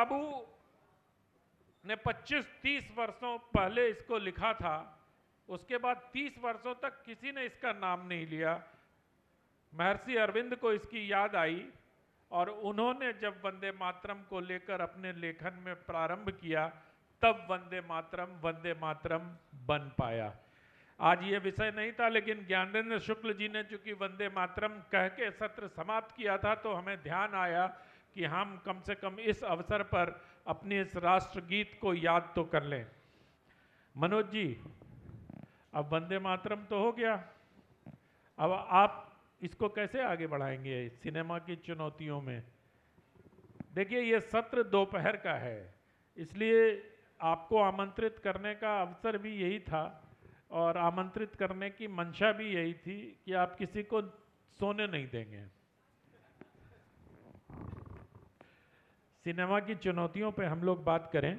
बाबू ने 25-30 वर्षों पहले इसको लिखा था, उसके बाद 30 वर्षों तक किसी ने इसका नाम नहीं लिया। महर्षि अरविंद को इसकी याद आई और उन्होंने जब वंदे मातरम को लेकर अपने लेखन में प्रारंभ किया, तब वंदे मातरम बन पाया। आज ये विषय नहीं था, लेकिन ज्ञानेंद्र शुक्ल जी ने चूंकि वंदे मातरम कह के सत्र समाप्त किया था, तो हमें ध्यान आया कि हम कम से कम इस अवसर पर अपने इस राष्ट्रगीत को याद तो कर लें। मनोज जी, अब वंदे मातरम तो हो गया, अब आप इसको कैसे आगे बढ़ाएंगे सिनेमा की चुनौतियों में? देखिए, ये सत्र दोपहर का है, इसलिए आपको आमंत्रित करने का अवसर भी यही था और आमंत्रित करने की मंशा भी यही थी कि आप किसी को सोने नहीं देंगे। सिनेमा की चुनौतियों पे हम लोग बात करें।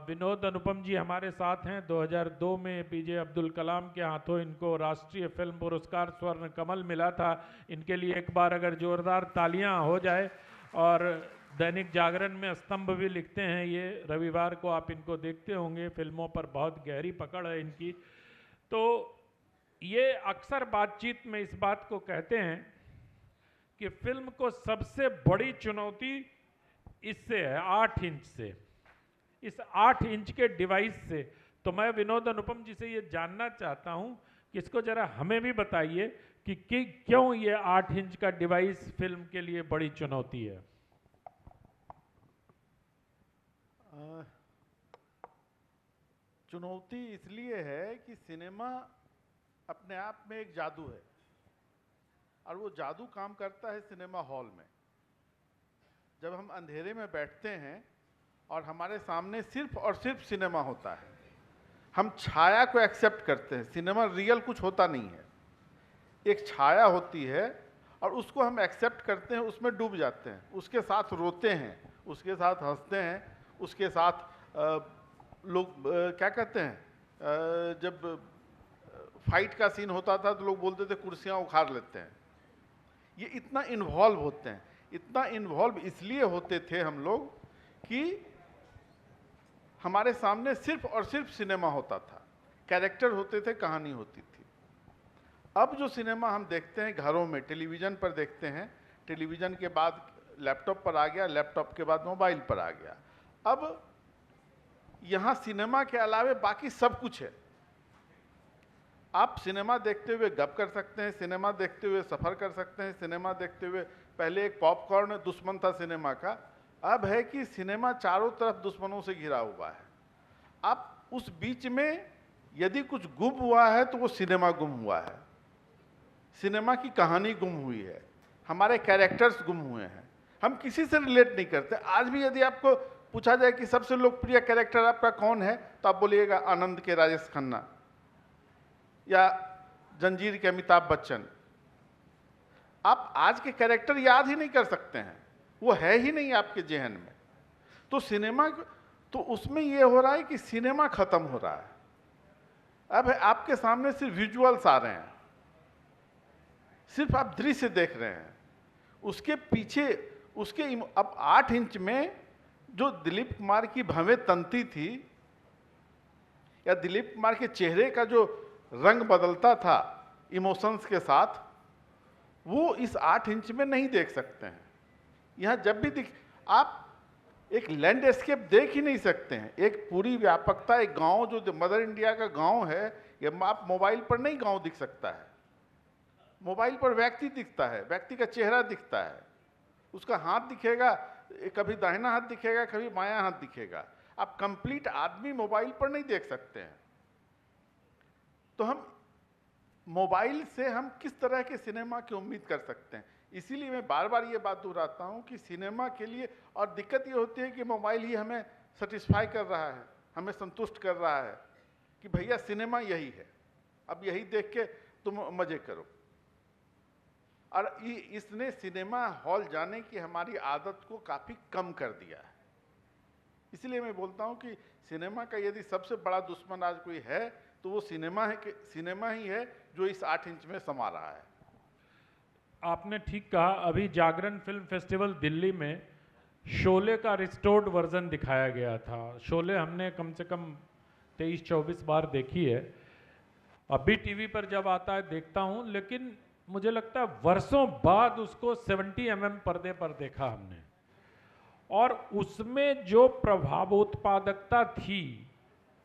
विनोद अनुपम जी हमारे साथ हैं। 2002 में एपीजे अब्दुल कलाम के हाथों इनको राष्ट्रीय फिल्म पुरस्कार स्वर्ण कमल मिला था। इनके लिए एक बार अगर जोरदार तालियां हो जाए। और दैनिक जागरण में स्तंभ भी लिखते हैं ये, रविवार को आप इनको देखते होंगे, फिल्मों पर बहुत गहरी पकड़ है इनकी। तो ये अक्सर बातचीत में इस बात को कहते हैं कि फिल्म को सबसे बड़ी चुनौती इससे है, 8 इंच से, इस 8 इंच के डिवाइस से। तो मैं विनोद अनुपम जी से ये जानना चाहता हूं कि इसको जरा हमें भी बताइए कि क्यों ये 8 इंच का डिवाइस फिल्म के लिए बड़ी चुनौती है। चुनौती इसलिए है कि सिनेमा अपने आप में एक जादू है और वो जादू काम करता है सिनेमा हॉल में। जब हम अंधेरे में बैठते हैं और हमारे सामने सिर्फ और सिर्फ सिनेमा होता है, हम छाया को एक्सेप्ट करते हैं। सिनेमा रियल कुछ होता नहीं है, एक छाया होती है और उसको हम एक्सेप्ट करते हैं, उसमें डूब जाते हैं, उसके साथ रोते हैं, उसके साथ हंसते हैं, उसके साथ लोग क्या कहते हैं, जब फाइट का सीन होता था तो लोग बोलते थे कुर्सियां उखाड़ लेते हैं। ये इतना इन्वॉल्व होते हैं, इतना इन्वॉल्व इसलिए होते थे हम लोग कि हमारे सामने सिर्फ और सिर्फ सिनेमा होता था, कैरेक्टर होते थे, कहानी होती थी। अब जो सिनेमा हम देखते हैं घरों में, टेलीविज़न पर देखते हैं, टेलीविज़न के बाद लैपटॉप पर आ गया, लैपटॉप के बाद मोबाइल पर आ गया। अब यहाँ सिनेमा के अलावे बाकी सब कुछ है। आप सिनेमा देखते हुए गप कर सकते हैं, सिनेमा देखते हुए सफ़र कर सकते हैं, सिनेमा देखते हुए, पहले एक पॉपकॉर्न दुश्मन था सिनेमा का, अब है कि सिनेमा चारों तरफ दुश्मनों से घिरा हुआ है। आप उस बीच में यदि कुछ गुम हुआ है तो वो सिनेमा गुम हुआ है, सिनेमा की कहानी गुम हुई है, हमारे कैरेक्टर्स गुम हुए हैं, हम किसी से रिलेट नहीं करते। आज भी यदि आपको पूछा जाए कि सबसे लोकप्रिय कैरेक्टर आपका कौन है, तो आप बोलिएगा आनंद के राजेश खन्ना या जंजीर के अमिताभ बच्चन। आप आज के कैरेक्टर याद ही नहीं कर सकते हैं, वो है ही नहीं आपके जेहन में। तो सिनेमा, तो उसमें ये हो रहा है कि सिनेमा खत्म हो रहा है। अब आपके सामने सिर्फ विजुअल्स आ रहे हैं, सिर्फ आप दृश्य देख रहे हैं, उसके पीछे उसके अब 8 इंच में जो दिलीप कुमार की भवें तंती थी या दिलीप कुमार के चेहरे का जो रंग बदलता था इमोशंस के साथ, वो इस 8 इंच में नहीं देख सकते हैं। यहाँ जब भी आप एक लैंडस्केप देख ही नहीं सकते हैं, एक पूरी व्यापकता, एक गांव जो मदर इंडिया का गांव है, ये आप मोबाइल पर नहीं गांव दिख सकता है। मोबाइल पर व्यक्ति दिखता है, व्यक्ति का चेहरा दिखता है, उसका हाथ दिखेगा, कभी दाहिना हाथ दिखेगा, कभी बायां हाथ दिखेगा। आप कंप्लीट आदमी मोबाइल पर नहीं देख सकते हैं। तो हम मोबाइल से हम किस तरह के सिनेमा की उम्मीद कर सकते हैं? इसीलिए मैं बार बार ये बात दोहराता हूँ कि सिनेमा के लिए, और दिक्कत ये होती है कि मोबाइल ही हमें सेटिस्फाई कर रहा है, हमें संतुष्ट कर रहा है कि भैया सिनेमा यही है, अब यही देख के तुम मजे करो। और इसने सिनेमा हॉल जाने की हमारी आदत को काफ़ी कम कर दिया है। इसलिए मैं बोलता हूँ कि सिनेमा का यदि सबसे बड़ा दुश्मन आज कोई है तो वो सिनेमा है, कि सिनेमा ही है जो इस 8 इंच में समा रहा है। आपने ठीक कहा। अभी जागरण फिल्म फेस्टिवल दिल्ली में शोले का रिस्टोर्ड वर्जन दिखाया गया था। शोले हमने कम से कम 23-24 बार देखी है। अभी टीवी पर जब आता है देखता हूँ, लेकिन मुझे लगता है वर्षों बाद उसको 70 mm पर्दे पर देखा हमने, और उसमें जो प्रभावोत्पादकता थी,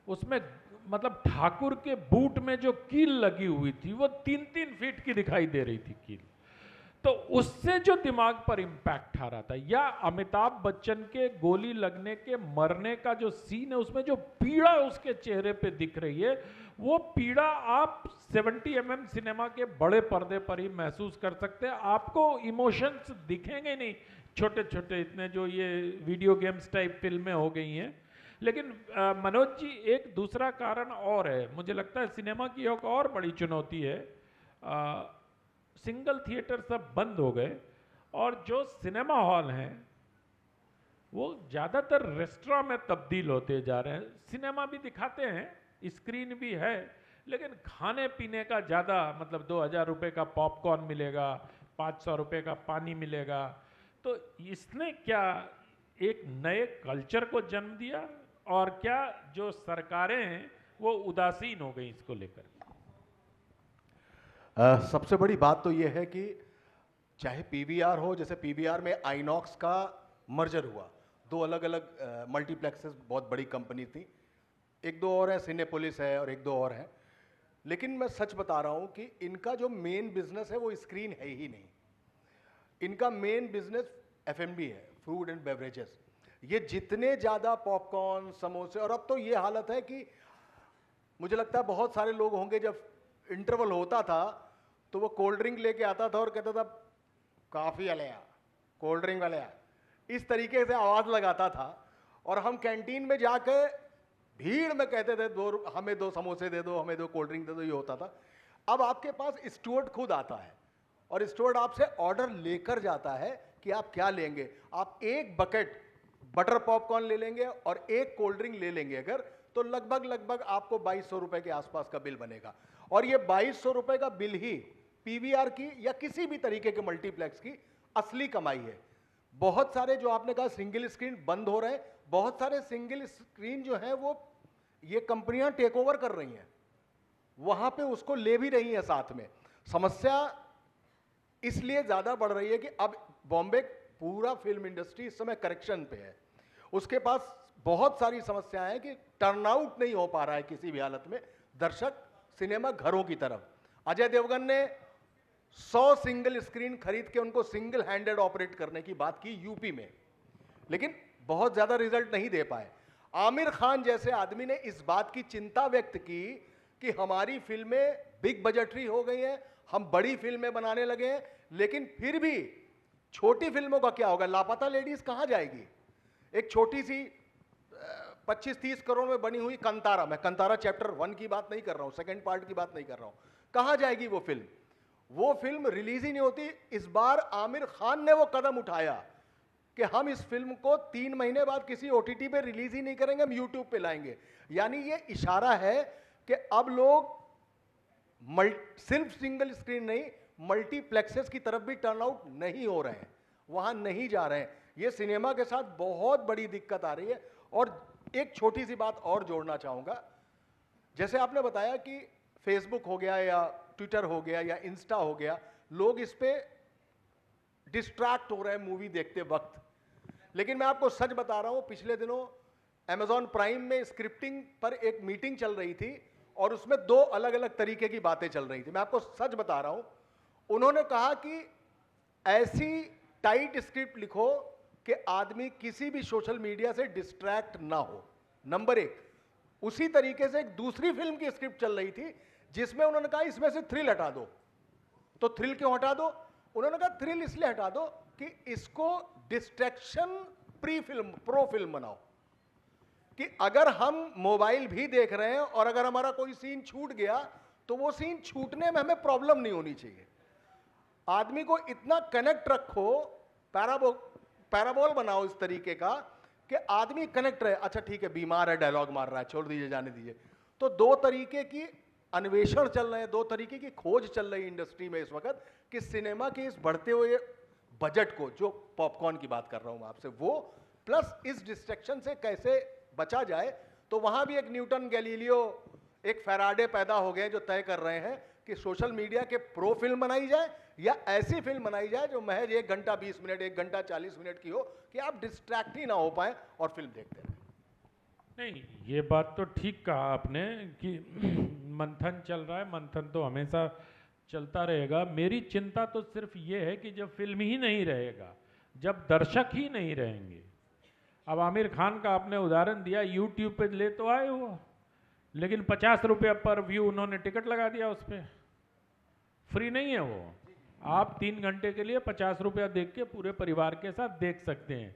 उसमें मतलब ठाकुर के बूट में जो कील लगी हुई थी वो 3-3 फीट की दिखाई दे रही थी कील। तो उससे जो दिमाग पर इम्पैक्ट आ रहा था, या अमिताभ बच्चन के गोली लगने के मरने का जो सीन है, उसमें जो पीड़ा उसके चेहरे पे दिख रही है, वो पीड़ा आप 70 mm सिनेमा के बड़े पर्दे पर ही महसूस कर सकते हैं। आपको इमोशंस दिखेंगे नहीं छोटे छोटे इतने जो ये वीडियो गेम्स टाइप फिल्में हो गई हैं। लेकिन मनोज जी, एक दूसरा कारण और है, मुझे लगता है सिनेमा की एक और बड़ी चुनौती है। सिंगल थिएटर सब बंद हो गए, और जो सिनेमा हॉल हैं वो ज़्यादातर रेस्टोरेंट में तब्दील होते जा रहे हैं। सिनेमा भी दिखाते हैं, स्क्रीन भी है, लेकिन खाने पीने का ज़्यादा, मतलब 2000 रुपये का पॉपकॉर्न मिलेगा, 500 रुपये का पानी मिलेगा। तो इसने क्या एक नए कल्चर को जन्म दिया, और क्या जो सरकारें हैं वो उदासीन हो गई इसको लेकर? सबसे बड़ी बात तो ये है कि चाहे पीवीआर हो, जैसे पीवीआर में आइनॉक्स का मर्जर हुआ, दो अलग अलग मल्टीप्लेक्सेस, बहुत बड़ी कंपनी थी, एक दो और है, सिनेपोलिस है और एक दो और है। लेकिन मैं सच बता रहा हूं कि इनका जो मेन बिजनेस है वो स्क्रीन है ही नहीं। इनका मेन बिजनेस एफएनबी है, फूड एंड बेवरेजेस। ये जितने ज़्यादा पॉपकॉर्न, समोसे, और अब तो ये हालत है कि मुझे लगता है बहुत सारे लोग होंगे, जब इंटरवल होता था तो वो कोल्ड ड्रिंक लेके आता था और कहता था काफ़ी वाले आ, कोल्ड ड्रिंक वाले आ, इस तरीके से आवाज़ लगाता था। और हम कैंटीन में जाकर भीड़ में कहते थे हमें 2 समोसे दे दो, हमें 2 कोल्ड ड्रिंक दे दो, ये होता था। अब आपके पास स्टूवर्ड खुद आता है और स्टूवर्ड आपसे ऑर्डर लेकर जाता है कि आप क्या लेंगे। आप एक बकेट बटर पॉपकॉर्न ले लेंगे और एक कोल्ड ड्रिंक ले लेंगे अगर, तो लगभग आपको 2200 रुपए के आसपास का बिल बनेगा। और ये 2200 रुपए का बिल ही पीवीआर की या किसी भी तरीके के मल्टीप्लेक्स की असली कमाई है। बहुत सारे, जो आपने कहा सिंगल स्क्रीन बंद हो रहे हैं, बहुत सारे सिंगल स्क्रीन जो है वो ये कंपनियां टेक ओवर कर रही हैं, वहां पे उसको ले भी रही हैं साथ में। समस्या इसलिए ज्यादा बढ़ रही है कि अब बॉम्बे पूरा फिल्म इंडस्ट्री इस समय करेक्शन पे है, उसके पास बहुत सारी समस्याएं हैं कि टर्नआउट नहीं हो पा रहा है किसी भी हालत में दर्शक सिनेमा घरों की तरफ। अजय देवगन ने 100 सिंगल स्क्रीन खरीद के उनको सिंगल हैंडेड ऑपरेट करने की बात की यूपी में, लेकिन बहुत ज्यादा रिजल्ट नहीं दे पाए। आमिर खान जैसे आदमी ने इस बात की चिंता व्यक्त की कि हमारी फिल्में बिग बजटरी हो गई हैं, हम बड़ी फिल्में बनाने लगे हैं, लेकिन फिर भी छोटी फिल्मों का क्या होगा? लापता लेडीज कहां जाएगी? एक छोटी सी 25-30 करोड़ में बनी हुई कंतारा, मैं कंतारा चैप्टर 1 की बात नहीं कर रहा हूं, सेकंड पार्ट की बात नहीं कर रहा हूं, कहां जाएगी वो फिल्म? वो फिल्म रिलीज ही नहीं होती। इस बार आमिर खान ने वो कदम उठाया कि हम इस फिल्म को 3 महीने बाद किसी ओटीटी पे रिलीज ही नहीं करेंगे, हम यूट्यूब पे लाएंगे। यानी ये इशारा है कि अब लोग सिर्फ सिंगल स्क्रीन नहीं, मल्टीप्लेक्सेस की तरफ भी टर्नआउट नहीं हो रहे हैं, वहां नहीं जा रहे हैं। ये सिनेमा के साथ बहुत बड़ी दिक्कत आ रही है। और एक छोटी सी बात और जोड़ना चाहूंगा, जैसे आपने बताया कि फेसबुक हो गया या ट्विटर हो गया या इंस्टा हो गया, लोग इस पे डिस्ट्रैक्ट हो रहे हैं मूवी देखते वक्त। लेकिन मैं आपको सच बता रहा हूं, पिछले दिनों अमेजॉन प्राइम में स्क्रिप्टिंग पर एक मीटिंग चल रही थी और उसमें 2 अलग अलग तरीके की बातें चल रही थी। मैं आपको सच बता रहा हूं, उन्होंने कहा कि ऐसी टाइट स्क्रिप्ट लिखो कि आदमी किसी भी सोशल मीडिया से डिस्ट्रैक्ट ना हो, नंबर 1। उसी तरीके से एक दूसरी फिल्म की स्क्रिप्ट चल रही थी जिसमें उन्होंने कहा इसमें से थ्रिल हटा दो। तो थ्रिल क्यों हटा दो? उन्होंने कहा थ्रिल इसलिए हटा दो कि इसको डिस्ट्रैक्शन प्रो फिल्म बनाओ, कि अगर हम मोबाइल भी देख रहे हैं और अगर हमारा कोई सीन छूट गया तो वो सीन छूटने में हमें प्रॉब्लम नहीं होनी चाहिए। आदमी को इतना कनेक्ट रखो, पैराबोल बनाओ इस तरीके का कि आदमी कनेक्ट रहे। अच्छा ठीक है, बीमार है, डायलॉग मार रहा है, छोड़ दीजिए, जाने दीजिए। तो 2 तरीके की अन्वेषण चल रहे हैं, 2 तरीके की खोज चल रही है इंडस्ट्री में इस वक्त कि सिनेमा के इस बढ़ते हुए बजट को, जो पॉपकॉर्न की बात कर रहा हूं मैं आपसे, वो प्लस इस डिस्ट्रैक्शन से कैसे बचा जाए, तो वहां भी एक न्यूटन, गैलीलियो, एक फैराडे पैदा हो गए जो तय कर रहे हैं कि सोशल मीडिया के प्रो फिल्म बनाई जाए या ऐसी फिल्म बनाई जाए जो महज 1 घंटा 20 मिनट, 1 घंटा 40 मिनट की हो कि आप डिस्ट्रैक्ट ही ना हो पाए और फिल्म देखते रहें। नहीं, ये बात तो ठीक कहा आपने कि मंथन चल रहा है, मंथन तो हमेशा चलता रहेगा। मेरी चिंता तो सिर्फ ये है कि जब फिल्म ही नहीं रहेगा, जब दर्शक ही नहीं रहेंगे। अब आमिर खान का आपने उदाहरण दिया, यूट्यूब पे ले तो आए वो, लेकिन 50 रुपया पर व्यू उन्होंने टिकट लगा दिया उस पर। फ्री नहीं है वो, आप 3 घंटे के लिए 50 रुपया देख के पूरे परिवार के साथ देख सकते हैं।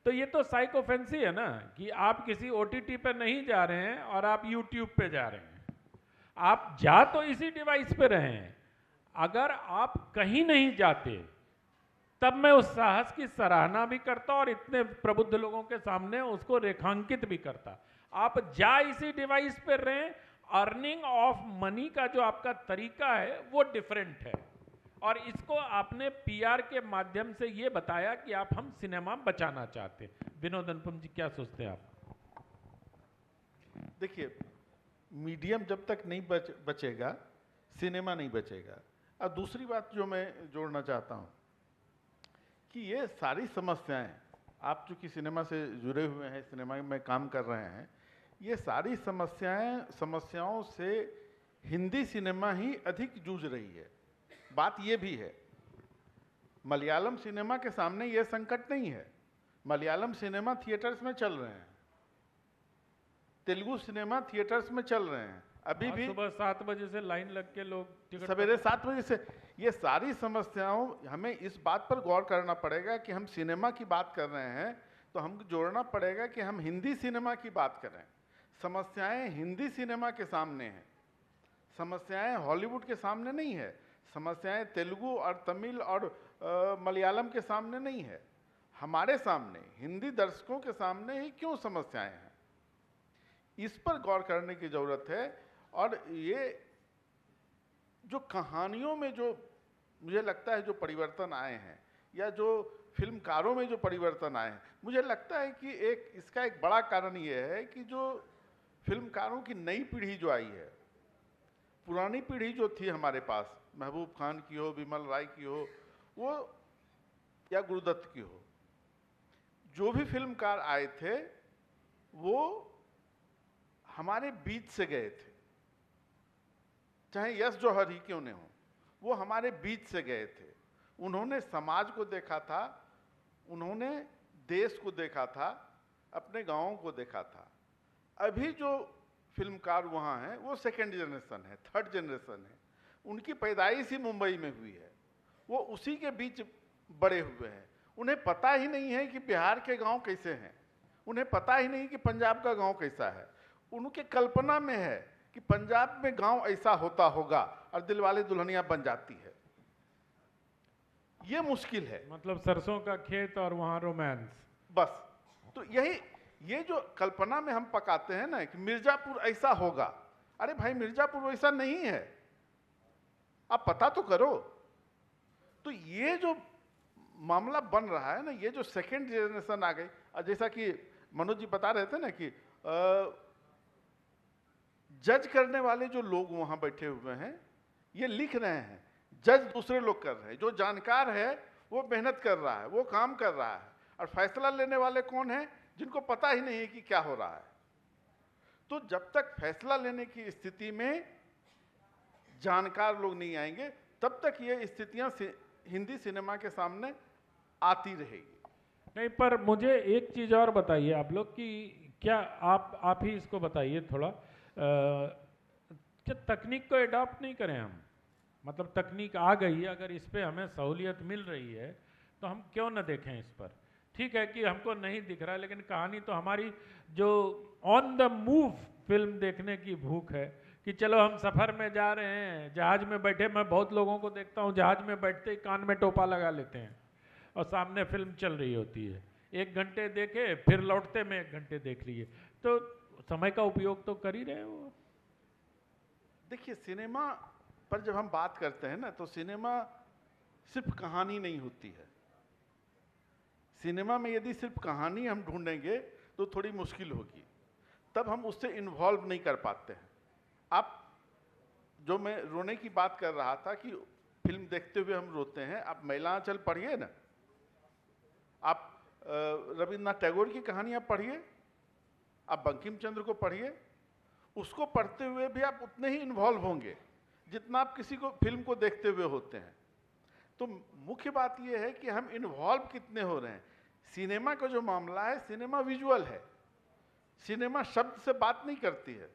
तो ये तो साइकोफेंसी है ना, कि आप किसी ओटीटी पे नहीं जा रहे हैं और आप यूट्यूब पे जा रहे हैं। आप जा तो इसी डिवाइस पे रहे हैं। अगर आप कहीं नहीं जाते तब मैं उस साहस की सराहना भी करता और इतने प्रबुद्ध लोगों के सामने उसको रेखांकित भी करता। आप जा इसी डिवाइस पे रहे, अर्निंग ऑफ मनी का जो आपका तरीका है वो डिफरेंट है, और इसको आपने पीआर के माध्यम से ये बताया कि आप हम सिनेमा बचाना चाहते हैं। विनोद अनुपम जी, क्या सोचते हैं आप? देखिए, मीडियम जब तक नहीं बचेगा, सिनेमा नहीं बचेगा। अब दूसरी बात जो मैं जोड़ना चाहता हूं कि ये सारी समस्याएं, आप चूंकि सिनेमा से जुड़े हुए हैं, सिनेमा में काम कर रहे हैं, ये सारी समस्याओं से हिंदी सिनेमा ही अधिक जूझ रही है। बात ये भी है, मलयालम सिनेमा के सामने ये संकट नहीं है। मलयालम सिनेमा थिएटर्स में चल रहे हैं, तेलुगु सिनेमा थिएटर्स में चल रहे हैं, अभी भी सुबह 7 बजे से लाइन लग के लोग टिकट, सवेरे 7 बजे से। ये सारी समस्याओं, हमें इस बात पर गौर करना पड़ेगा कि हम सिनेमा की बात कर रहे हैं तो हमको जोड़ना पड़ेगा कि हम हिंदी सिनेमा की बात कर रहे हैं। समस्याएं हिंदी सिनेमा के सामने हैं, समस्याएं हॉलीवुड के सामने नहीं है, समस्याएं तेलुगु और तमिल और मलयालम के सामने नहीं है, हमारे सामने हिंदी दर्शकों के सामने ही क्यों समस्याएं हैं, इस पर गौर करने की जरूरत है। और ये जो कहानियों में जो मुझे लगता है जो परिवर्तन आए हैं, या जो फिल्मकारों में जो परिवर्तन आए हैं, मुझे लगता है कि इसका एक बड़ा कारण ये है कि जो फिल्मकारों की नई पीढ़ी जो आई है, पुरानी पीढ़ी जो थी हमारे पास, महबूब खान की हो, विमल राय की हो, वो या गुरुदत्त की हो, जो भी फिल्मकार आए थे वो हमारे बीच से गए थे, चाहे यश जौहर ही क्यों नहीं हो, वो हमारे बीच से गए थे। उन्होंने समाज को देखा था, उन्होंने देश को देखा था, अपने गांवों को देखा था। अभी जो फिल्मकार वहाँ हैं वो सेकेंड जनरेशन है, थर्ड जनरेशन है, उनकी पैदाइश ही मुंबई में हुई है, वो उसी के बीच बड़े हुए हैं। उन्हें पता ही नहीं है कि बिहार के गांव कैसे हैं, उन्हें पता ही नहीं कि पंजाब का गांव कैसा है। उनके कल्पना में है कि पंजाब में गांव ऐसा होता होगा और दिलवाले दुल्हनिया बन जाती है। ये मुश्किल है, मतलब सरसों का खेत और वहां रोमांस, बस। तो यही ये जो कल्पना में हम पकाते हैं ना कि मिर्जापुर ऐसा होगा, अरे भाई मिर्जापुर वैसा नहीं है, आप पता तो करो। तो ये जो मामला बन रहा है ना, ये जो सेकेंड जनरेशन आ गई, और जैसा कि मनोज जी बता रहे थे ना कि जज करने वाले जो लोग वहां बैठे हुए हैं ये लिख रहे हैं, जज दूसरे लोग कर रहे हैं, जो जानकार है वो मेहनत कर रहा है, वो काम कर रहा है, और फैसला लेने वाले कौन है, जिनको पता ही नहीं है कि क्या हो रहा है। तो जब तक फैसला लेने की स्थिति में जानकार लोग नहीं आएंगे तब तक ये स्थितियां हिंदी सिनेमा के सामने आती रहेगी। नहीं, पर मुझे एक चीज और बताइए आप लोग कि क्या आप ही इसको बताइए थोड़ा, क्या तकनीक को एडॉप्ट नहीं करें हम? मतलब तकनीक आ गई है, अगर इस पे हमें सहूलियत मिल रही है तो हम क्यों न देखें इस पर। ठीक है कि हमको नहीं दिख रहा है, लेकिन कहानी तो हमारी जो ऑन द मूव फिल्म देखने की भूख है कि चलो हम सफ़र में जा रहे हैं, जहाज में बैठे, मैं बहुत लोगों को देखता हूँ जहाज में बैठते ही कान में टोपा लगा लेते हैं और सामने फिल्म चल रही होती है, 1 घंटे देखे फिर लौटते में 1 घंटे देख लिए, तो समय का उपयोग तो कर ही रहे हो। देखिए, सिनेमा पर जब हम बात करते हैं ना, तो सिनेमा सिर्फ कहानी नहीं होती है, सिनेमा में यदि सिर्फ कहानी हम ढूंढेंगे तो थोड़ी मुश्किल होगी, तब हम उससे इन्वॉल्व नहीं कर पाते हैं। आप जो मैं रोने की बात कर रहा था कि फिल्म देखते हुए हम रोते हैं, आप मैलांचल पढ़िए ना, आप रविन्द्रनाथ टैगोर की कहानियां पढ़िए, आप बंकिम चंद्र को पढ़िए, उसको पढ़ते हुए भी आप उतने ही इन्वॉल्व होंगे जितना आप किसी को फिल्म को देखते हुए होते हैं। तो मुख्य बात यह है कि हम इन्वॉल्व कितने हो रहे हैं। सिनेमा का जो मामला है, सिनेमा विजुअल है, सिनेमा शब्द से बात नहीं करती है,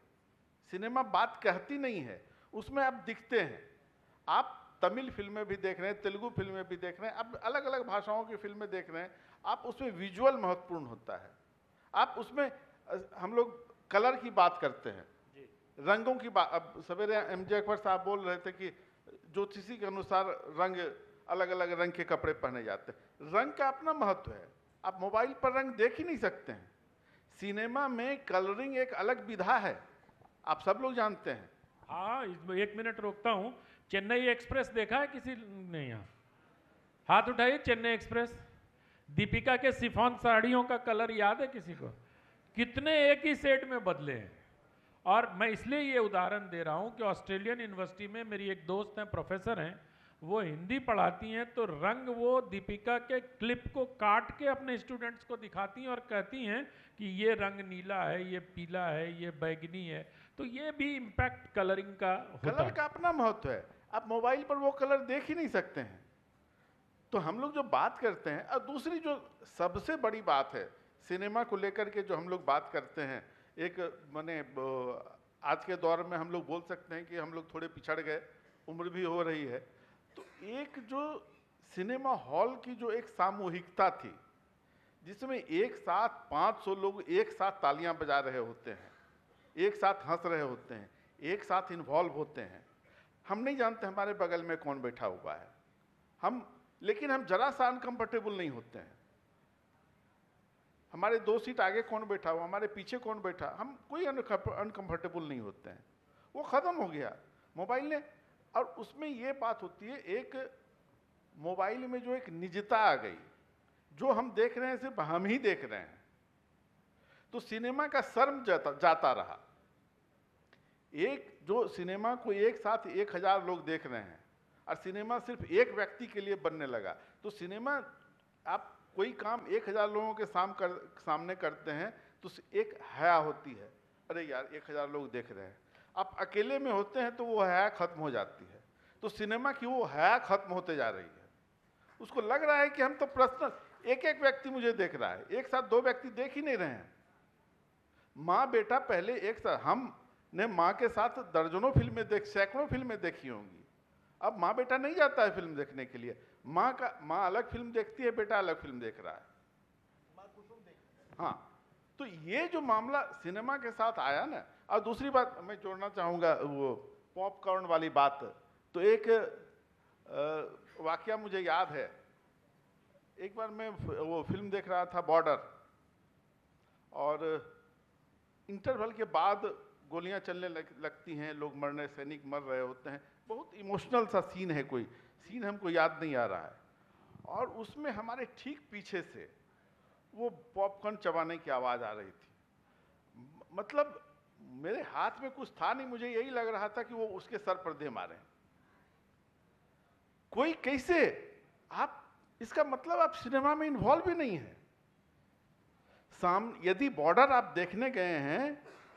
सिनेमा बात कहती नहीं है, उसमें आप दिखते हैं। आप तमिल फिल्में भी देख रहे हैं, तेलुगु फिल्में भी देख रहे हैं, आप अलग अलग भाषाओं की फिल्में देख रहे हैं, आप उसमें विजुअल महत्वपूर्ण होता है। आप उसमें हम लोग कलर की बात करते हैं, रंगों की बात। अब सवेरे एमजे अकबर साहब बोल रहे थे कि ज्योतिषी के अनुसार रंग, अलग अलग रंग के कपड़े पहने जाते हैं। रंग का अपना महत्व है, आप मोबाइल पर रंग देख ही नहीं सकते हैं। सिनेमा में कलरिंग एक अलग विधा है, आप सब लोग जानते हैं। हाँ, इसमें 1 मिनट रोकता हूँ। चेन्नई एक्सप्रेस देखा है किसी ने यहाँ? हाथ उठाइए। चेन्नई एक्सप्रेस, दीपिका के शिफॉन साड़ियों का कलर याद है किसी को? कितने एक ही सेट में बदले हैं। और मैं इसलिए ये उदाहरण दे रहा हूँ कि ऑस्ट्रेलियन यूनिवर्सिटी में मेरी एक दोस्त हैं, प्रोफेसर हैं, वो हिंदी पढ़ाती हैं, तो रंग वो दीपिका के क्लिप को काट के अपने स्टूडेंट्स को दिखाती हैं और कहती हैं कि ये रंग नीला है, ये पीला है, ये बैगनी है। तो ये भी इम्पैक्ट कलरिंग का होता कलर है। का अपना महत्व है, आप मोबाइल पर वो कलर देख ही नहीं सकते हैं। तो हम लोग जो बात करते हैं, और दूसरी जो सबसे बड़ी बात है सिनेमा को लेकर के जो हम लोग बात करते हैं, एक माने आज के दौर में हम लोग बोल सकते हैं कि हम लोग थोड़े पिछड़ गए, उम्र भी हो रही है। तो एक जो सिनेमा हॉल की जो एक सामूहिकता थी, जिसमें एक साथ 500 लोग एक साथ तालियां बजा रहे होते हैं, एक साथ हंस रहे होते हैं, एक साथ इन्वॉल्व होते हैं। हम नहीं जानते हमारे बगल में कौन बैठा हुआ है, लेकिन हम जरा सा अनकंफर्टेबल नहीं होते हैं। हमारे 2 सीट आगे कौन बैठा हुआ, हमारे पीछे कौन बैठा, हम कोई अनकंफर्टेबल नहीं होते हैं। वो खत्म हो गया मोबाइल ने। और उसमें ये बात होती है, एक मोबाइल में जो एक निजता आ गई, जो हम देख रहे हैं सिर्फ हम ही देख रहे हैं, तो सिनेमा का शर्म जाता रहा। एक जो सिनेमा को एक साथ 1000 लोग देख रहे हैं और सिनेमा सिर्फ एक व्यक्ति के लिए बनने लगा, तो सिनेमा, आप कोई काम 1000 लोगों के सामने करते हैं तो एक हया होती है, अरे यार 1000 लोग देख रहे हैं। आप अकेले में होते हैं तो वो हया खत्म हो जाती है। तो सिनेमा की वो हया खत्म होते जा रही है। उसको लग रहा है कि हम तो पर्सनल, एक एक व्यक्ति मुझे देख रहा है, एक साथ 2 व्यक्ति देख ही नहीं रहे हैं। माँ बेटा पहले एक साथ, हमने माँ के साथ दर्जनों फिल्में सैकड़ों फिल्में देखी होंगी। अब माँ बेटा नहीं जाता है फिल्म देखने के लिए, माँ अलग फिल्म देखती है, बेटा अलग फिल्म देख रहा है। हाँ, तो ये जो मामला सिनेमा के साथ आया ना। और दूसरी बात मैं जोड़ना चाहूँगा, वो पॉपकॉर्न वाली बात। तो एक वाकया मुझे याद है, एक बार मैं वो फिल्म देख रहा था बॉर्डर, और इंटरवल के बाद गोलियां चलने लगती हैं, लोग सैनिक मर रहे होते हैं, बहुत इमोशनल सा सीन है, कोई सीन हमको याद नहीं आ रहा है। और उसमें हमारे ठीक पीछे से वो पॉपकॉर्न चबाने की आवाज़ आ रही थी। मतलब मेरे हाथ में कुछ था नहीं, मुझे यही लग रहा था कि वो उसके सर पर दे मारे। कोई कैसे, आप इसका मतलब आप सिनेमा में इन्वॉल्व भी नहीं है। यदि बॉर्डर आप देखने गए हैं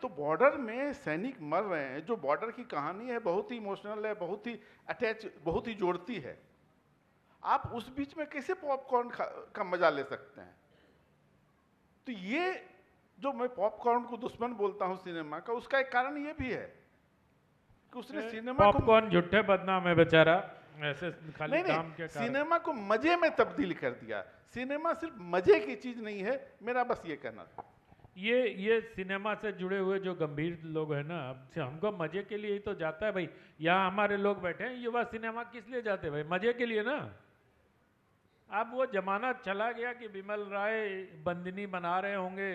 तो बॉर्डर में सैनिक मर रहे हैं, जो बॉर्डर की कहानी है बहुत ही इमोशनल है, बहुत ही अटैच, बहुत ही जोड़ती है। आप उस बीच में कैसे पॉपकॉर्न का मजा ले सकते हैं? तो ये जो मैं पॉपकॉर्न को दुश्मन बोलता हूं सिनेमा का, उसका एक कारण ये भी है कि उसने सिनेमा पॉपकॉर्न झूठे बदनाम है बेचारा, ऐसे खाली दाम के कारण सिनेमा को मजे में तब्दील कर दिया। सिनेमा सिर्फ मजे की चीज नहीं है, मेरा बस ये कहना था। ये सिनेमा से जुड़े हुए जो गंभीर लोग हैं ना, हमको मजे के लिए ही तो जाता है भाई। यहाँ हमारे लोग बैठे हैं, युवा सिनेमा किस लिए जाते हैं भाई? मजे के लिए ना। अब वो जमाना चला गया कि विमल राय बंदिनी बना रहे होंगे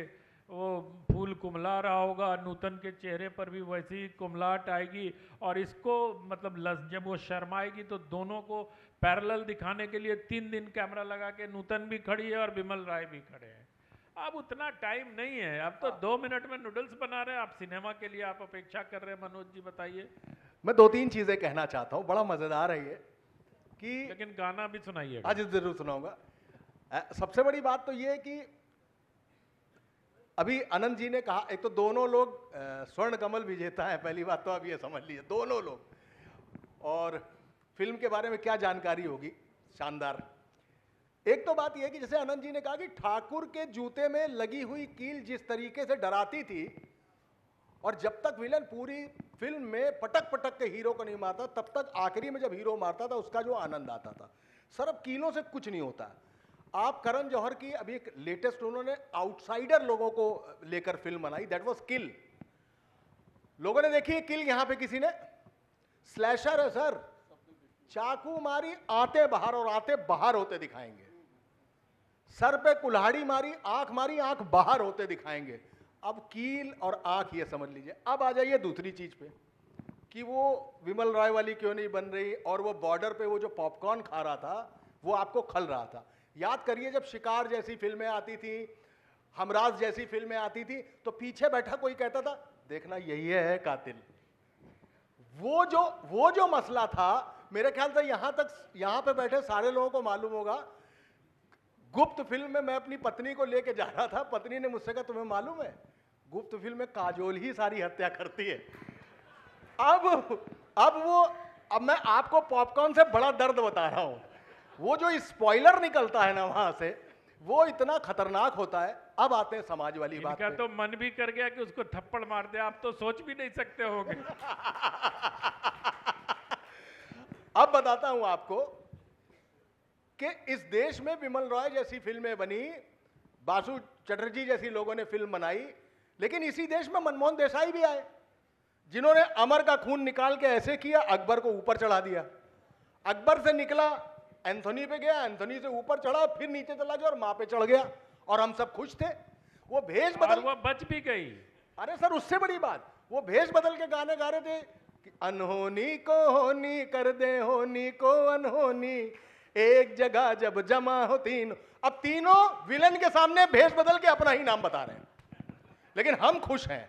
वो फूल कुमला रहा होगा, नूतन के चेहरे पर भी वैसी कुमलाहट आएगी, और इसको मतलब जब वो शर्माएगी तो दोनों को पैरेलल दिखाने के लिए 3 दिन कैमरा लगा के नूतन भी खड़ी है और विमल राय भी खड़े हैं। अब उतना टाइम नहीं है, अब तो 2 मिनट में नूडल्स बना रहे हैं, आप सिनेमा के लिए आप अपेक्षा कर रहे हैं। मनोज जी बताइए। मैं 2-3 चीजें कहना चाहता हूं, बड़ा मजेदार है ये कि, लेकिन गाना भी सुनाइए। आज जरूर सुनाऊंगा। सबसे बड़ी बात तो ये है कि अभी अनंत जी ने कहा, एक तो दोनों लोग स्वर्ण कमल विजेता हैं, पहली बात तो आप ये समझ लीजिए, दोनों लोग, और फिल्म के बारे में क्या जानकारी होगी, शानदार। एक तो बात यह कि जैसे अनंत जी ने कहा कि ठाकुर के जूते में लगी हुई कील जिस तरीके से डराती थी, और जब तक विलन पूरी फिल्म में पटक पटक के हीरो को नहीं मारता, तब तक आखिरी में जब हीरो मारता था उसका जो आनंद आता था। सर अब कीलों से कुछ नहीं होता। आप करण जौहर की अभी एक लेटेस्ट उन्होंने आउटसाइडर लोगों को लेकर फिल्म बनाई, दैट वाज किल। लोगों ने देखी है किल? यहां पे किसी ने? स्लैशर है सर, चाकू मारी आते बाहर और आते बाहर होते दिखाएंगे, सर पे कुल्हाड़ी मारी आंख बाहर होते दिखाएंगे। अब कील और आंख ये समझ लीजिए। अब आ जाइए दूसरी चीज पे कि वो विमल राय वाली क्यों नहीं बन रही, और वो बॉर्डर पे वो जो पॉपकॉर्न खा रहा था वो आपको खल रहा था। याद करिए जब शिकार जैसी फिल्में आती थी, हमराज जैसी फिल्में आती थी, तो पीछे बैठा कोई कहता था देखना यही है कातिल। वो जो मसला था, मेरे ख्याल से यहां पे बैठे सारे लोगों को मालूम होगा। गुप्त फिल्म में मैं अपनी पत्नी को लेके जा रहा था, पत्नी ने मुझसे कहा तुम्हें मालूम है गुप्त फिल्म में काजोल ही सारी हत्या करती है। अब मैं आपको पॉपकॉर्न से बड़ा दर्द बता रहा हूं, वो जो स्पॉइलर निकलता है ना वहां से, वो इतना खतरनाक होता है। अब आते हैं समाज वाली बात इनका पे। तो मन भी कर गया कि उसको थप्पड़ मार दे, आप तो सोच भी नहीं सकते होगे। अब बताता हूं आपको कि इस देश में विमल रॉय जैसी फिल्में बनी, बासु चटर्जी जैसी लोगों ने फिल्म बनाई, लेकिन इसी देश में मनमोहन देसाई भी आए जिन्होंने अमर का खून निकाल के ऐसे किया, अकबर को ऊपर चढ़ा दिया। अकबर से निकला एंथोनी पे गया, एंथोनी से ऊपर चढ़ा, फिर नीचे चला गया और मां पे चढ़ गया, और हम सब खुश थे। वो भेष बदल, वो बच भी गई। अरे सर उससे बड़ी बात, वो भेष बदल के गाने गा रहे थे कि अनहोनी को होनी कर दे, होनी को अनहोनी, एक जगह जब जमा हो तीन। अब तीनों विलन के सामने भेष बदल के अपना ही नाम बता रहे हैं, लेकिन हम खुश हैं।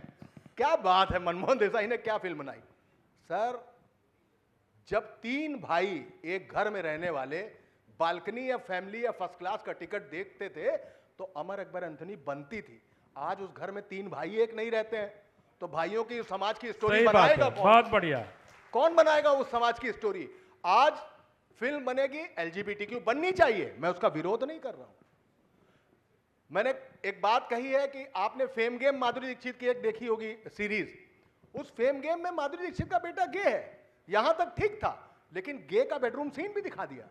क्या बात है, मनमोहन देसाई ने क्या फिल्म बनाई। सर जब 3 भाई एक घर में रहने वाले बालकनी या फैमिली या फर्स्ट क्लास का टिकट देखते थे तो अमर अकबर एंथोनी बनती थी। आज उस घर में 3 भाई एक नहीं रहते हैं, तो भाइयों की समाज की स्टोरी बनाएगा कौन? बहुत बढ़िया। कौन बनाएगा उस समाज की स्टोरी? आज फिल्म बनेगी, एलजीबीटीक्यू बननी चाहिए, मैं उसका विरोध नहीं कर रहा हूं। मैंने एक बात कही है कि आपने फेम गेम माधुरी दीक्षित की एक देखी होगी सीरीज, उस फेम गेम में माधुरी दीक्षित का बेटा गे है, यहां तक ठीक था, लेकिन गे का बेडरूम सीन भी दिखा दिया,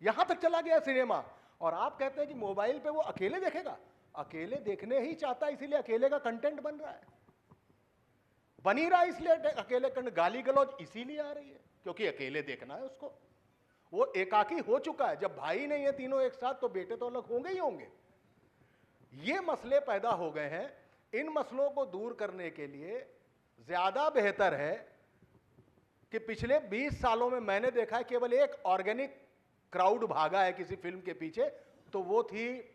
यहां तक चला गया सिनेमा। और आप कहते हैं कि मोबाइल पे वो अकेले देखेगा, अकेले देखने ही चाहता है, इसीलिए अकेले का कंटेंट बन रहा है, बन ही रहा है, इसलिए अकेले गाली गलौज इसीलिए आ रही है क्योंकि अकेले देखना है उसको। वो एकाकी हो चुका है, जब भाई नहीं है तीनों एक साथ तो बेटे तो अलग होंगे ही होंगे। ये मसले पैदा हो गए हैं, इन मसलों को दूर करने के लिए ज्यादा बेहतर है कि पिछले 20 सालों में मैंने देखा है केवल एक ऑर्गेनिक क्राउड भागा है किसी फिल्म के पीछे, तो वो थी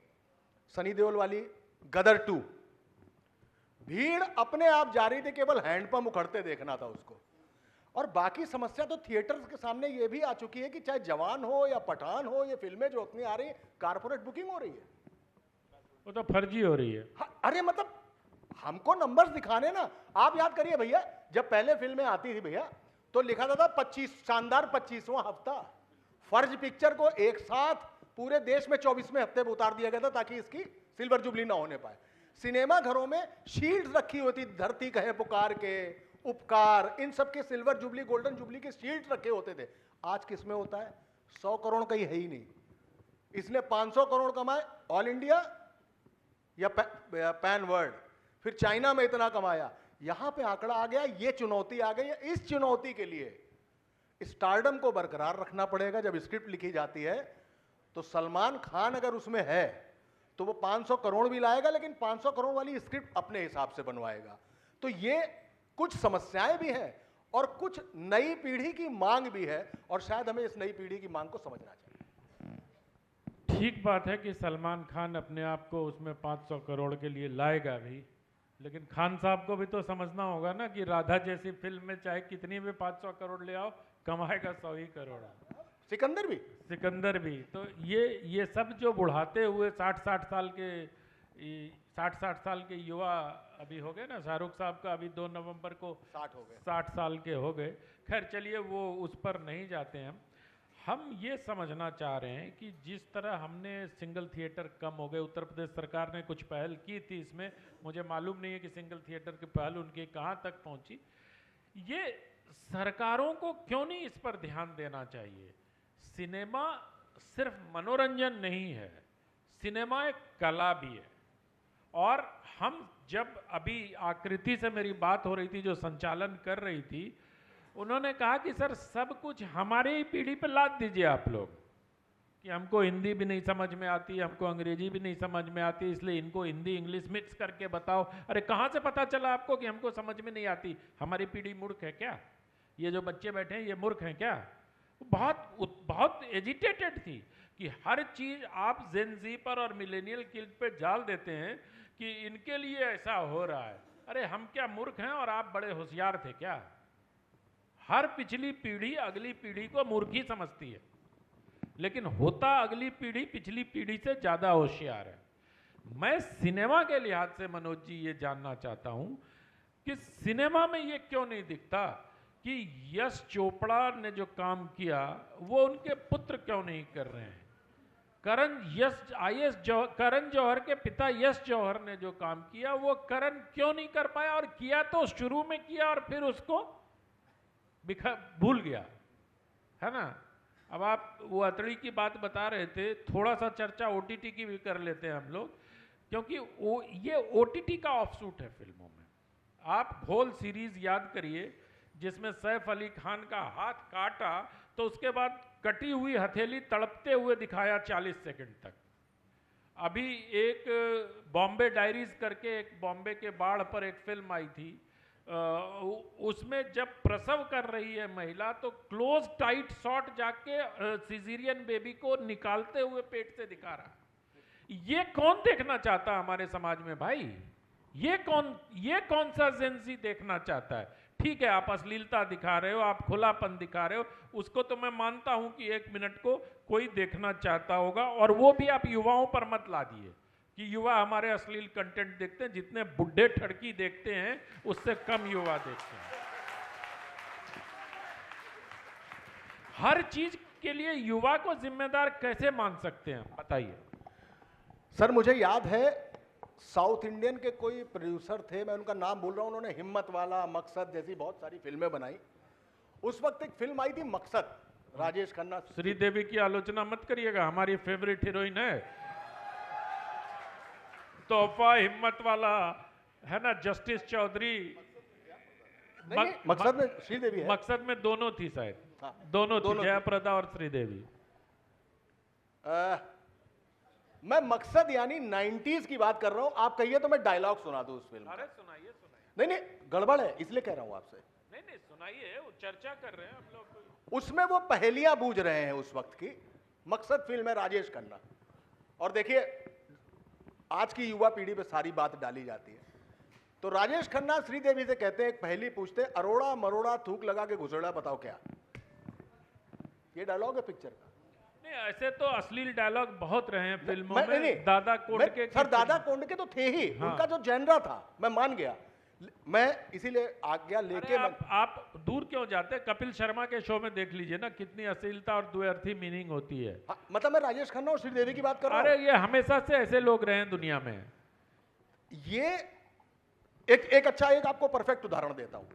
सनी देओल वाली गदर 2। भीड़ अपने आप जा रही थी, केवल हैंडपंप उखड़ते देखना था उसको। और बाकी समस्या तो थिएटर्स के सामने ये भी आ चुकी है कि चाहे जवान हो या पठान हो, ये फिल्में जो उतनी आ रही है, कारपोरेट बुकिंग हो रही है, वो तो फर्जी हो रही है। अरे मतलब हमको नंबर्स दिखाने ना। आप याद करिए भैया, जब पहले फिल्में आती थी भैया तो लिखा था 25 शानदार 25वां हफ्ता। फर्ज पिक्चर को एक साथ पूरे देश में 24वें हफ्ते में उतार दिया गया था ताकि इसकी सिल्वर जुबली ना होने पाए। सिनेमा घरों में शील्ड्स रखी होती, धरती कहे पुकार के, उपकार, इन सब के सिल्वर जुबली गोल्डन जुबली के शील्ड्स रखे होते थे। आज किस में होता है? 100 करोड़ का ही है ही नहीं। इसने 500 करोड़ कमाए ऑल इंडिया या पैन वर्ल्ड, फिर चाइना में इतना कमाया, यहां पे आंकड़ा आ गया। ये चुनौती आ गई है। इस चुनौती के लिए स्टारडम को बरकरार रखना पड़ेगा। जब स्क्रिप्ट लिखी जाती है तो सलमान खान अगर उसमें है तो वो 500 करोड़ भी लाएगा, लेकिन 500 करोड़ वाली स्क्रिप्ट अपने हिसाब से बनवाएगा। तो ये कुछ समस्याएं भी हैं और कुछ नई पीढ़ी की मांग भी है, और शायद हमें इस नई पीढ़ी की मांग को समझना चाहिए। ठीक बात है कि सलमान खान अपने आप को उसमें 500 करोड़ के लिए लाएगा भी, लेकिन खान साहब को भी तो समझना होगा ना कि राधा जैसी फिल्म में चाहे कितनी भी 500 करोड़ ले आओ, कमाएगा 100 ही करोड़। सिकंदर भी। तो ये सब जो बुढ़ाते हुए 60 साल के 60 साल के युवा अभी हो गए ना, शाहरुख साहब का अभी 2 नवंबर को 60 हो गए, 60 साल के हो गए। खैर चलिए वो उस पर नहीं जाते हैं। हम ये समझना चाह रहे हैं कि जिस तरह हमने सिंगल थिएटर कम हो गए, उत्तर प्रदेश सरकार ने कुछ पहल की थी इसमें, मुझे मालूम नहीं है कि सिंगल थिएटर की पहल उनके कहाँ तक पहुँची। ये सरकारों को क्यों नहीं इस पर ध्यान देना चाहिए? सिनेमा सिर्फ मनोरंजन नहीं है, सिनेमा एक कला भी है। और हम जब अभी आकृति से मेरी बात हो रही थी, जो संचालन कर रही थी, उन्होंने कहा कि सर सब कुछ हमारे ही पीढ़ी पर लाद दीजिए आप लोग, कि हमको हिंदी भी नहीं समझ में आती, हमको अंग्रेजी भी नहीं समझ में आती, इसलिए इनको हिंदी इंग्लिश मिक्स करके बताओ। अरे कहाँ से पता चला आपको कि हमको समझ में नहीं आती? हमारी पीढ़ी मूर्ख है क्या? ये जो बच्चे बैठे हैं ये मूर्ख हैं क्या? बहुत एजिटेटेड थी कि हर चीज आप जेन जी पर और मिलेनियल किड पे डाल देते हैं कि इनके लिए ऐसा हो रहा है। अरे हम क्या मूर्ख हैं और आप बड़े होशियार थे क्या? हर पिछली पीढ़ी अगली पीढ़ी को मूर्ख ही समझती है, लेकिन होता अगली पीढ़ी पिछली पीढ़ी से ज्यादा होशियार है। मैं सिनेमा के लिहाज से मनोज जी ये जानना चाहता हूं कि सिनेमा में ये क्यों नहीं दिखता कि यश चोपड़ा ने जो काम किया वो उनके पुत्र क्यों नहीं कर रहे हैं? करण जौहर के पिता यश जौहर ने जो काम किया वो करण क्यों नहीं कर पाया? और किया तो शुरू में किया और फिर उसको भूल गया, है ना। अब आप वो अतड़ी की बात बता रहे थे, थोड़ा सा चर्चा ओटीटी की भी कर लेते हैं हम लोग, क्योंकि ये ओटीटी का ऑफशूट है फिल्मों में। आप घोल सीरीज याद करिए जिसमें सैफ अली खान का हाथ काटा तो उसके बाद कटी हुई हथेली तड़पते हुए दिखाया 40 सेकंड तक। अभी एक बॉम्बे डायरीज करके एक बॉम्बे के बाढ़ पर एक फिल्म आई थी, उसमें जब प्रसव कर रही है महिला तो क्लोज टाइट शॉट जाके सिजेरियन बेबी को निकालते हुए पेट से दिखा रहा है। ये कौन देखना चाहता हमारे समाज में भाई? ये कौन सा जेंजी देखना चाहता है? ठीक है आप अश्लीलता दिखा रहे हो, आप खुलापन दिखा रहे हो, उसको तो मैं मानता हूं कि 1 मिनट को कोई देखना चाहता होगा, और वो भी आप युवाओं पर मत ला दिए कि युवा हमारे अश्लील कंटेंट देखते हैं। जितने बुढ़े ठड़की देखते हैं उससे कम युवा देखते हैं। हर चीज के लिए युवा को जिम्मेदार कैसे मान सकते हैं, बताइए। सर मुझे याद है साउथ इंडियन के कोई प्रोड्यूसर थे, मैं उनका नाम भूल रहा हूं, उन्होंने हिम्मत वाला, मकसद जैसी बहुत सारी फिल्में बनाई। उस वक्त एक फिल्म आई थी मकसद, राजेश खन्ना। श्रीदेवी की आलोचना मत करिएगा, हमारी फेवरेट हीरोइन है। तोहफा, हिम्मत वाला, है ना, जस्टिस चौधरी। मकसद में श्रीदेवी है। मकसद में दोनों थी शायद। हाँ, दोनों थी, जयाप्रदा और श्रीदेवी। मैं मकसद यानी 90s की बात कर रहा हूं। आप कहिए तो मैं डायलॉग सुना दूं उस फिल्म। अरे सुनाइए। नहीं गड़बड़ है इसलिए कह रहा हूं आपसे। नहीं सुनाइए, चर्चा कर रहे हैं हम लोग। उसमें वो पहेलियां बूझ रहे हैं उस वक्त की। मकसद फिल्म है राजेश खन्ना, और देखिए आज की युवा पीढ़ी पे सारी बात डाली जाती है। तो राजेश खन्ना श्रीदेवी से कहते हैं, एक पहेली पूछते, अरोड़ा मरोड़ा थूक लगा के घुसड़ा बताओ क्या। ये डायलॉग है पिक्चर का। नहीं ऐसे तो अश्लील डायलॉग बहुत रहे हैं फिल्मों में। नहीं, दादा कोंडके सर दादा कोंडके तो थे ही। हाँ। उनका जो जेनरा था मैं मान गया, मैं इसीलिए आज्ञा लेके आप दूर क्यों जाते? कपिल शर्मा के शो में देख लीजिए ना, कितनी अश्लीलता और द्व्यर्थी मीनिंग होती है। हाँ, मतलब मैं राजेश खन्ना और श्रीदेवी की बात कर रहा हूं। अरे ये हमेशा से ऐसे लोग रहे हैं दुनिया में। ये एक अच्छा, एक आपको परफेक्ट उदाहरण देता हूं।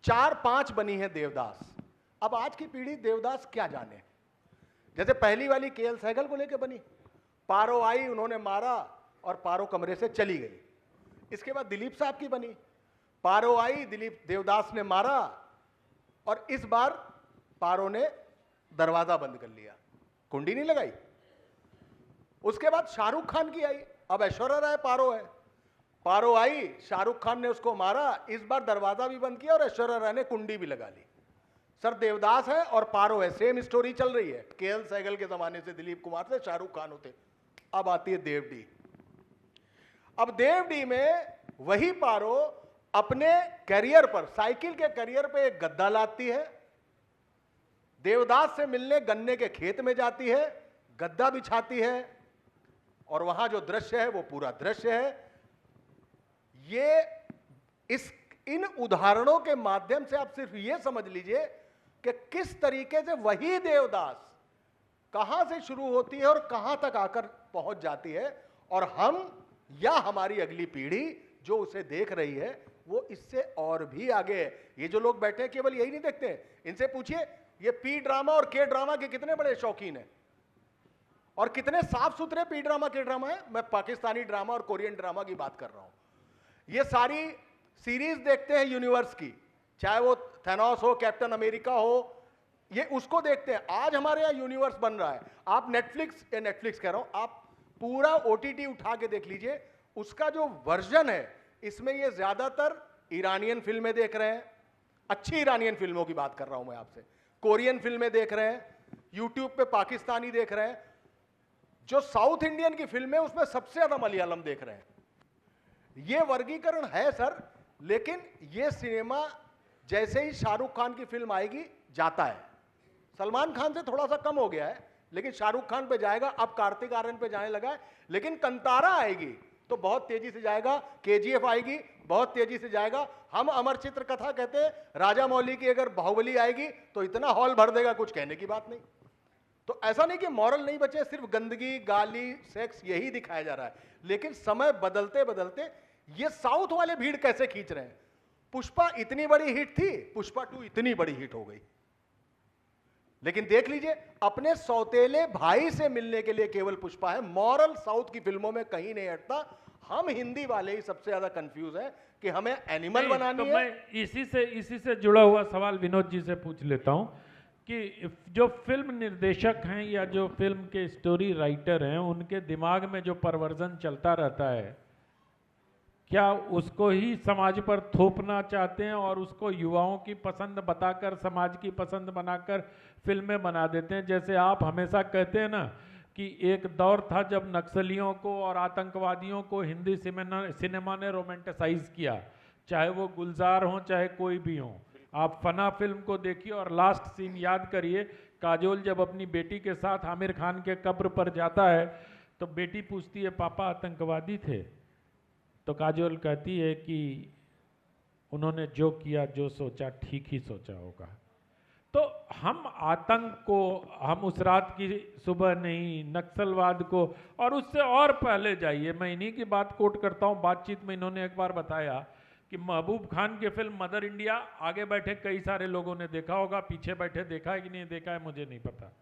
4-5 बनी है देवदास। अब आज की पीढ़ी देवदास क्या जाने। जैसे पहली वाली केएल सहगल को लेकर बनी, पारो आई उन्होंने मारा और पारो कमरे से चली गई। इसके बाद दिलीप साहब की बनी, पारो आई, दिलीप देवदास ने मारा, और इस बार पारो ने दरवाजा बंद कर लिया, कुंडी नहीं लगाई। उसके बाद शाहरुख खान की आई, अब ऐश्वर्या राय पारो है। पारो आई, शाहरुख खान ने उसको मारा, इस बार दरवाजा भी बंद किया और ऐश्वर्या राय ने कुंडी भी लगा ली। सर देवदास है और पारो है, सेम स्टोरी चल रही है। केएल सहगल के जमाने से दिलीप कुमार से शाहरुख खान होते। अब आती है देवडी। अब देवडी में वही पारो अपने करियर पर, साइकिल के करियर पे एक गद्दा लाती है, देवदास से मिलने गन्ने के खेत में जाती है, गद्दा बिछाती है, और वहां जो दृश्य है वो पूरा दृश्य है। ये इन उदाहरणों के माध्यम से आप सिर्फ ये समझ लीजिए कि किस तरीके से वही देवदास कहां से शुरू होती है और कहां तक आकर पहुंच जाती है, और हम या हमारी अगली पीढ़ी जो उसे देख रही है वो इससे और भी आगे है। ये जो लोग बैठे हैं केवल यही नहीं देखते हैं, इनसे पूछिए ये पी ड्रामा और के ड्रामा के कितने बड़े शौकीन हैं और कितने साफ सुथरे पी ड्रामा के ड्रामा है। मैं पाकिस्तानी ड्रामा और कोरियन ड्रामा की बात कर रहा हूं। ये सारी सीरीज देखते हैं यूनिवर्स की, चाहे वो थैनोस हो, कैप्टन अमेरिका हो, ये उसको देखते हैं। आज हमारे यहां यूनिवर्स बन रहा है। आप नेटफ्लिक्स कह रहा हूं, आप पूरा ओटीटी उठा के देख लीजिए, उसका जो वर्जन है इसमें ये ज्यादातर ईरानियन फिल्में देख रहे हैं, अच्छी ईरानियन फिल्मों की बात कर रहा हूं मैं आपसे, कोरियन फिल्में देख रहे हैं, यूट्यूब पे पाकिस्तानी देख रहे हैं, जो साउथ इंडियन की फिल्में उसमें सबसे ज्यादा मलयालम देख रहे हैं। ये वर्गीकरण है सर, लेकिन ये सिनेमा जैसे ही शाहरुख खान की फिल्म आएगी जाता है। सलमान खान से थोड़ा सा कम हो गया है, लेकिन शाहरुख खान पे जाएगा, अब कार्तिक आर्यन पे जाने लगा है, लेकिन कंतारा आएगी तो बहुत तेजी से जाएगा, केजीएफ आएगी बहुत तेजी से जाएगा। हम अमर चित्र कथा कहते हैं, राजा मौली की अगर बाहुबली आएगी तो इतना हॉल भर देगा, कुछ कहने की बात नहीं। तो ऐसा नहीं कि मॉरल नहीं बचे, सिर्फ गंदगी, गाली, सेक्स यही दिखाया जा रहा है। लेकिन समय बदलते बदलते ये साउथ वाले भीड़ कैसे खींच रहे हैं। पुष्पा इतनी बड़ी हिट थी, पुष्पा 2 इतनी बड़ी हिट हो गई, लेकिन देख लीजिए अपने सौतेले भाई से मिलने के लिए केवल पुष्पा है। मॉरल साउथ की फिल्मों में कहीं नहीं हटता। हम हिंदी वाले ही सबसे ज्यादा कंफ्यूज हैं कि हमें एनिमल बनानी तो है। मैं इसी से जुड़ा हुआ सवाल विनोद जी से पूछ लेता हूं कि जो फिल्म निर्देशक हैं या जो फिल्म के स्टोरी राइटर हैं, उनके दिमाग में जो परवर्जन चलता रहता है, क्या उसको ही समाज पर थोपना चाहते हैं और उसको युवाओं की पसंद बताकर समाज की पसंद बनाकर फिल्में बना देते हैं। जैसे आप हमेशा कहते हैं ना कि एक दौर था जब नक्सलियों को और आतंकवादियों को हिंदी सिनेमा ने रोमांटिसाइज किया, चाहे वो गुलजार हो चाहे कोई भी हो। आप फना फिल्म को देखिए और लास्ट सीन याद करिए, काजोल जब अपनी बेटी के साथ आमिर खान के कब्र पर जाता है तो बेटी पूछती है पापा आतंकवादी थे, तो काजोल कहती है कि उन्होंने जो किया जो सोचा ठीक ही सोचा होगा। तो हम आतंक को, हम उस रात की सुबह नहीं, नक्सलवाद को, और उससे और पहले जाइए, मैं इन्हीं की बात कोट करता हूँ। बातचीत में इन्होंने एक बार बताया कि महबूब खान की फिल्म मदर इंडिया, आगे बैठे कई सारे लोगों ने देखा होगा, पीछे बैठे देखा है कि नहीं देखा है मुझे नहीं पता।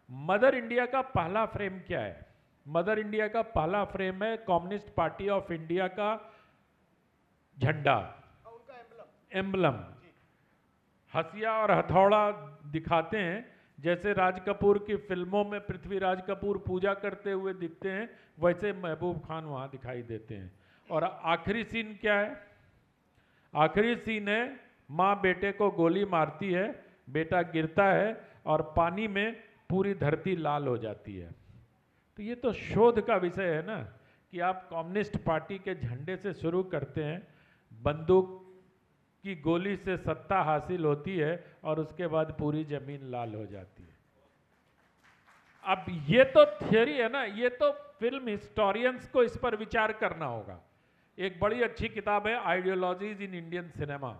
मदर इंडिया का पहला फ्रेम क्या है? मदर इंडिया का पहला फ्रेम है कम्युनिस्ट पार्टी ऑफ इंडिया का झंडा, एम्बलम। हसिया और हथौड़ा दिखाते हैं, जैसे राज कपूर की फिल्मों में पृथ्वीराज कपूर पूजा करते हुए दिखते हैं, वैसे महबूब खान वहां दिखाई देते हैं। और आखिरी सीन क्या है? आखिरी सीन है माँ बेटे को गोली मारती है, बेटा गिरता है और पानी में पूरी धरती लाल हो जाती है। तो ये तो शोध का विषय है ना कि आप कम्युनिस्ट पार्टी के झंडे से शुरू करते हैं, बंदूक की गोली से सत्ता हासिल होती है और उसके बाद पूरी जमीन लाल हो जाती है। अब ये तो थियरी है ना, ये तो फिल्म हिस्टोरियंस को इस पर विचार करना होगा। एक बड़ी अच्छी किताब है आइडियोलॉजीज इन इंडियन सिनेमा,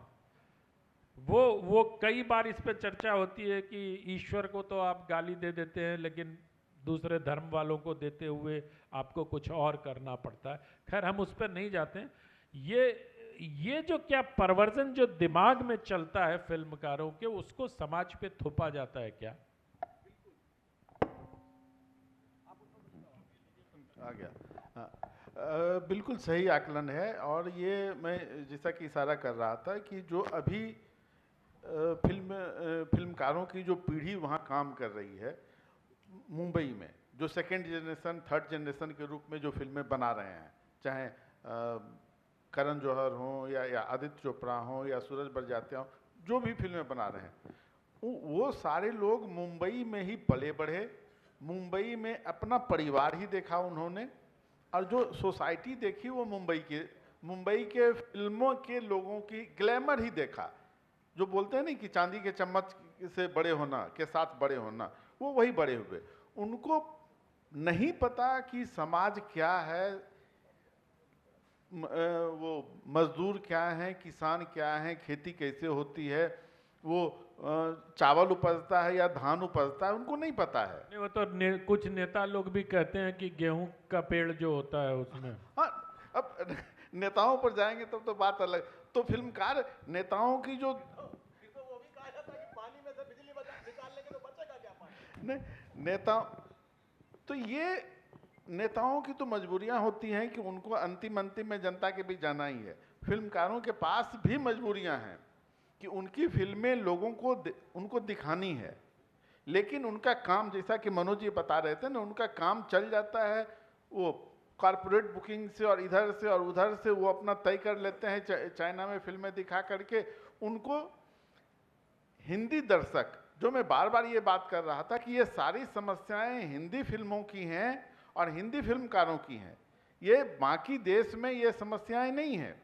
वो कई बार इस पर चर्चा होती है कि ईश्वर को तो आप गाली दे देते हैं, लेकिन दूसरे धर्म वालों को देते हुए आपको कुछ और करना पड़ता है। खैर हम उस पर नहीं जाते हैं। ये जो क्या परवर्जन जो दिमाग में चलता है फिल्मकारों के, उसको समाज पे थोपा जाता है क्या? आ गया। हाँ, बिल्कुल सही आकलन है। और ये मैं जैसा कि इशारा कर रहा था कि जो अभी फिल्मकारों की जो पीढ़ी वहाँ काम कर रही है मुंबई में, जो सेकेंड जनरेशन थर्ड जनरेशन के रूप में जो फिल्में बना रहे हैं, चाहे करण जौहर हों या आदित्य चोपड़ा हों या सूरज बड़जात्या हों, जो भी फिल्में बना रहे हैं, वो सारे लोग मुंबई में ही पले बढ़े, मुंबई में अपना परिवार ही देखा उन्होंने, और जो सोसाइटी देखी वो मुंबई के फिल्मों के लोगों की ग्लैमर ही देखा। जो बोलते हैं नहीं कि चांदी के चम्मच से बड़े होना के साथ बड़े होना, वो वही बड़े हुए। उनको नहीं पता कि समाज क्या है, वो मजदूर क्या है, किसान क्या है, खेती कैसे होती है, वो चावल उपजता है या धान उपजता है, उनको नहीं पता है। नहीं, वो तो कुछ नेता लोग भी कहते हैं कि गेहूं का पेड़ जो होता है उसमें। हाँ, अब नेताओं पर जाएंगे तब तो बात अलग। तो फिल्मकार नेताओं की जो वो भी कहा जाता है कि पानी में से बिजली निकाल लेंगे तो बचेगा क्या पानी? नहीं, नेता तो ये नेताओं की तो मजबूरियां होती हैं कि उनको अंतिम में जनता के बीच जाना ही है। फिल्मकारों के पास भी मजबूरियां हैं कि उनकी फिल्में लोगों को उनको दिखानी है, लेकिन उनका काम, जैसा कि मनोज जी बता रहे थे ना, उनका काम चल जाता है, वो कॉरपोरेट बुकिंग से और इधर से और उधर से वो अपना तय कर लेते हैं चाइना में फिल्में दिखा करके। उनको हिंदी दर्शक, जो मैं बार बार ये बात कर रहा था कि ये सारी समस्याएं हिंदी फिल्मों की हैं और हिंदी फिल्मकारों की हैं, ये बाकी देश में ये समस्याएं नहीं हैं।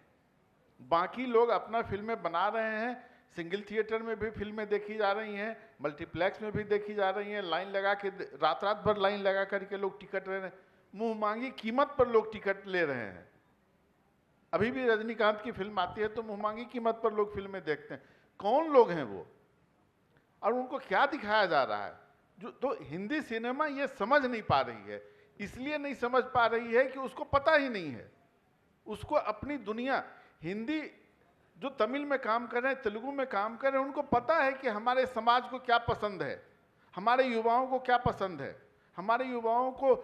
बाकी लोग अपना फिल्में बना रहे हैं, सिंगल थिएटर में भी फिल्में देखी जा रही हैं, मल्टीप्लेक्स में भी देखी जा रही हैं, लाइन लगा के रात भर लाइन लगा करके लोग टिकट ले रहे हैं, मुंह मांगी कीमत पर लोग टिकट ले रहे हैं। अभी भी रजनीकांत की फिल्म आती है तो मुंह मांगी कीमत पर लोग फिल्में देखते हैं। कौन लोग हैं वो और उनको क्या दिखाया जा रहा है? जो तो हिंदी सिनेमा ये समझ नहीं पा रही है, इसलिए नहीं समझ पा रही है कि उसको पता ही नहीं है। उसको अपनी दुनिया, हिंदी जो तमिल में काम कर रहे हैं, तेलुगु में काम कर रहे हैं, उनको पता है कि हमारे समाज को क्या पसंद है, हमारे युवाओं को क्या पसंद है। हमारे युवाओं को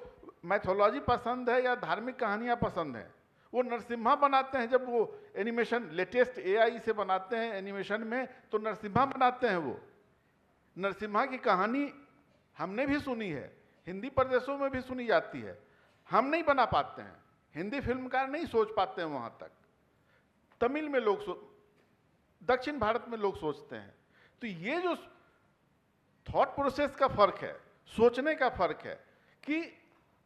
मैथोलॉजी पसंद है या धार्मिक कहानियां पसंद हैं। वो नरसिम्हा बनाते हैं, जब वो एनिमेशन लेटेस्ट एआई से बनाते हैं एनिमेशन में, तो नरसिम्हा बनाते हैं। वो नरसिम्हा की कहानी हमने भी सुनी है, हिंदी प्रदेशों में भी सुनी जाती है, हम नहीं बना पाते हैं, हिंदी फिल्मकार नहीं सोच पाते हैं वहां तक। तमिल में लोग दक्षिण भारत में लोग सोचते हैं। तो ये जो थॉट प्रोसेस का फर्क है, सोचने का फर्क है कि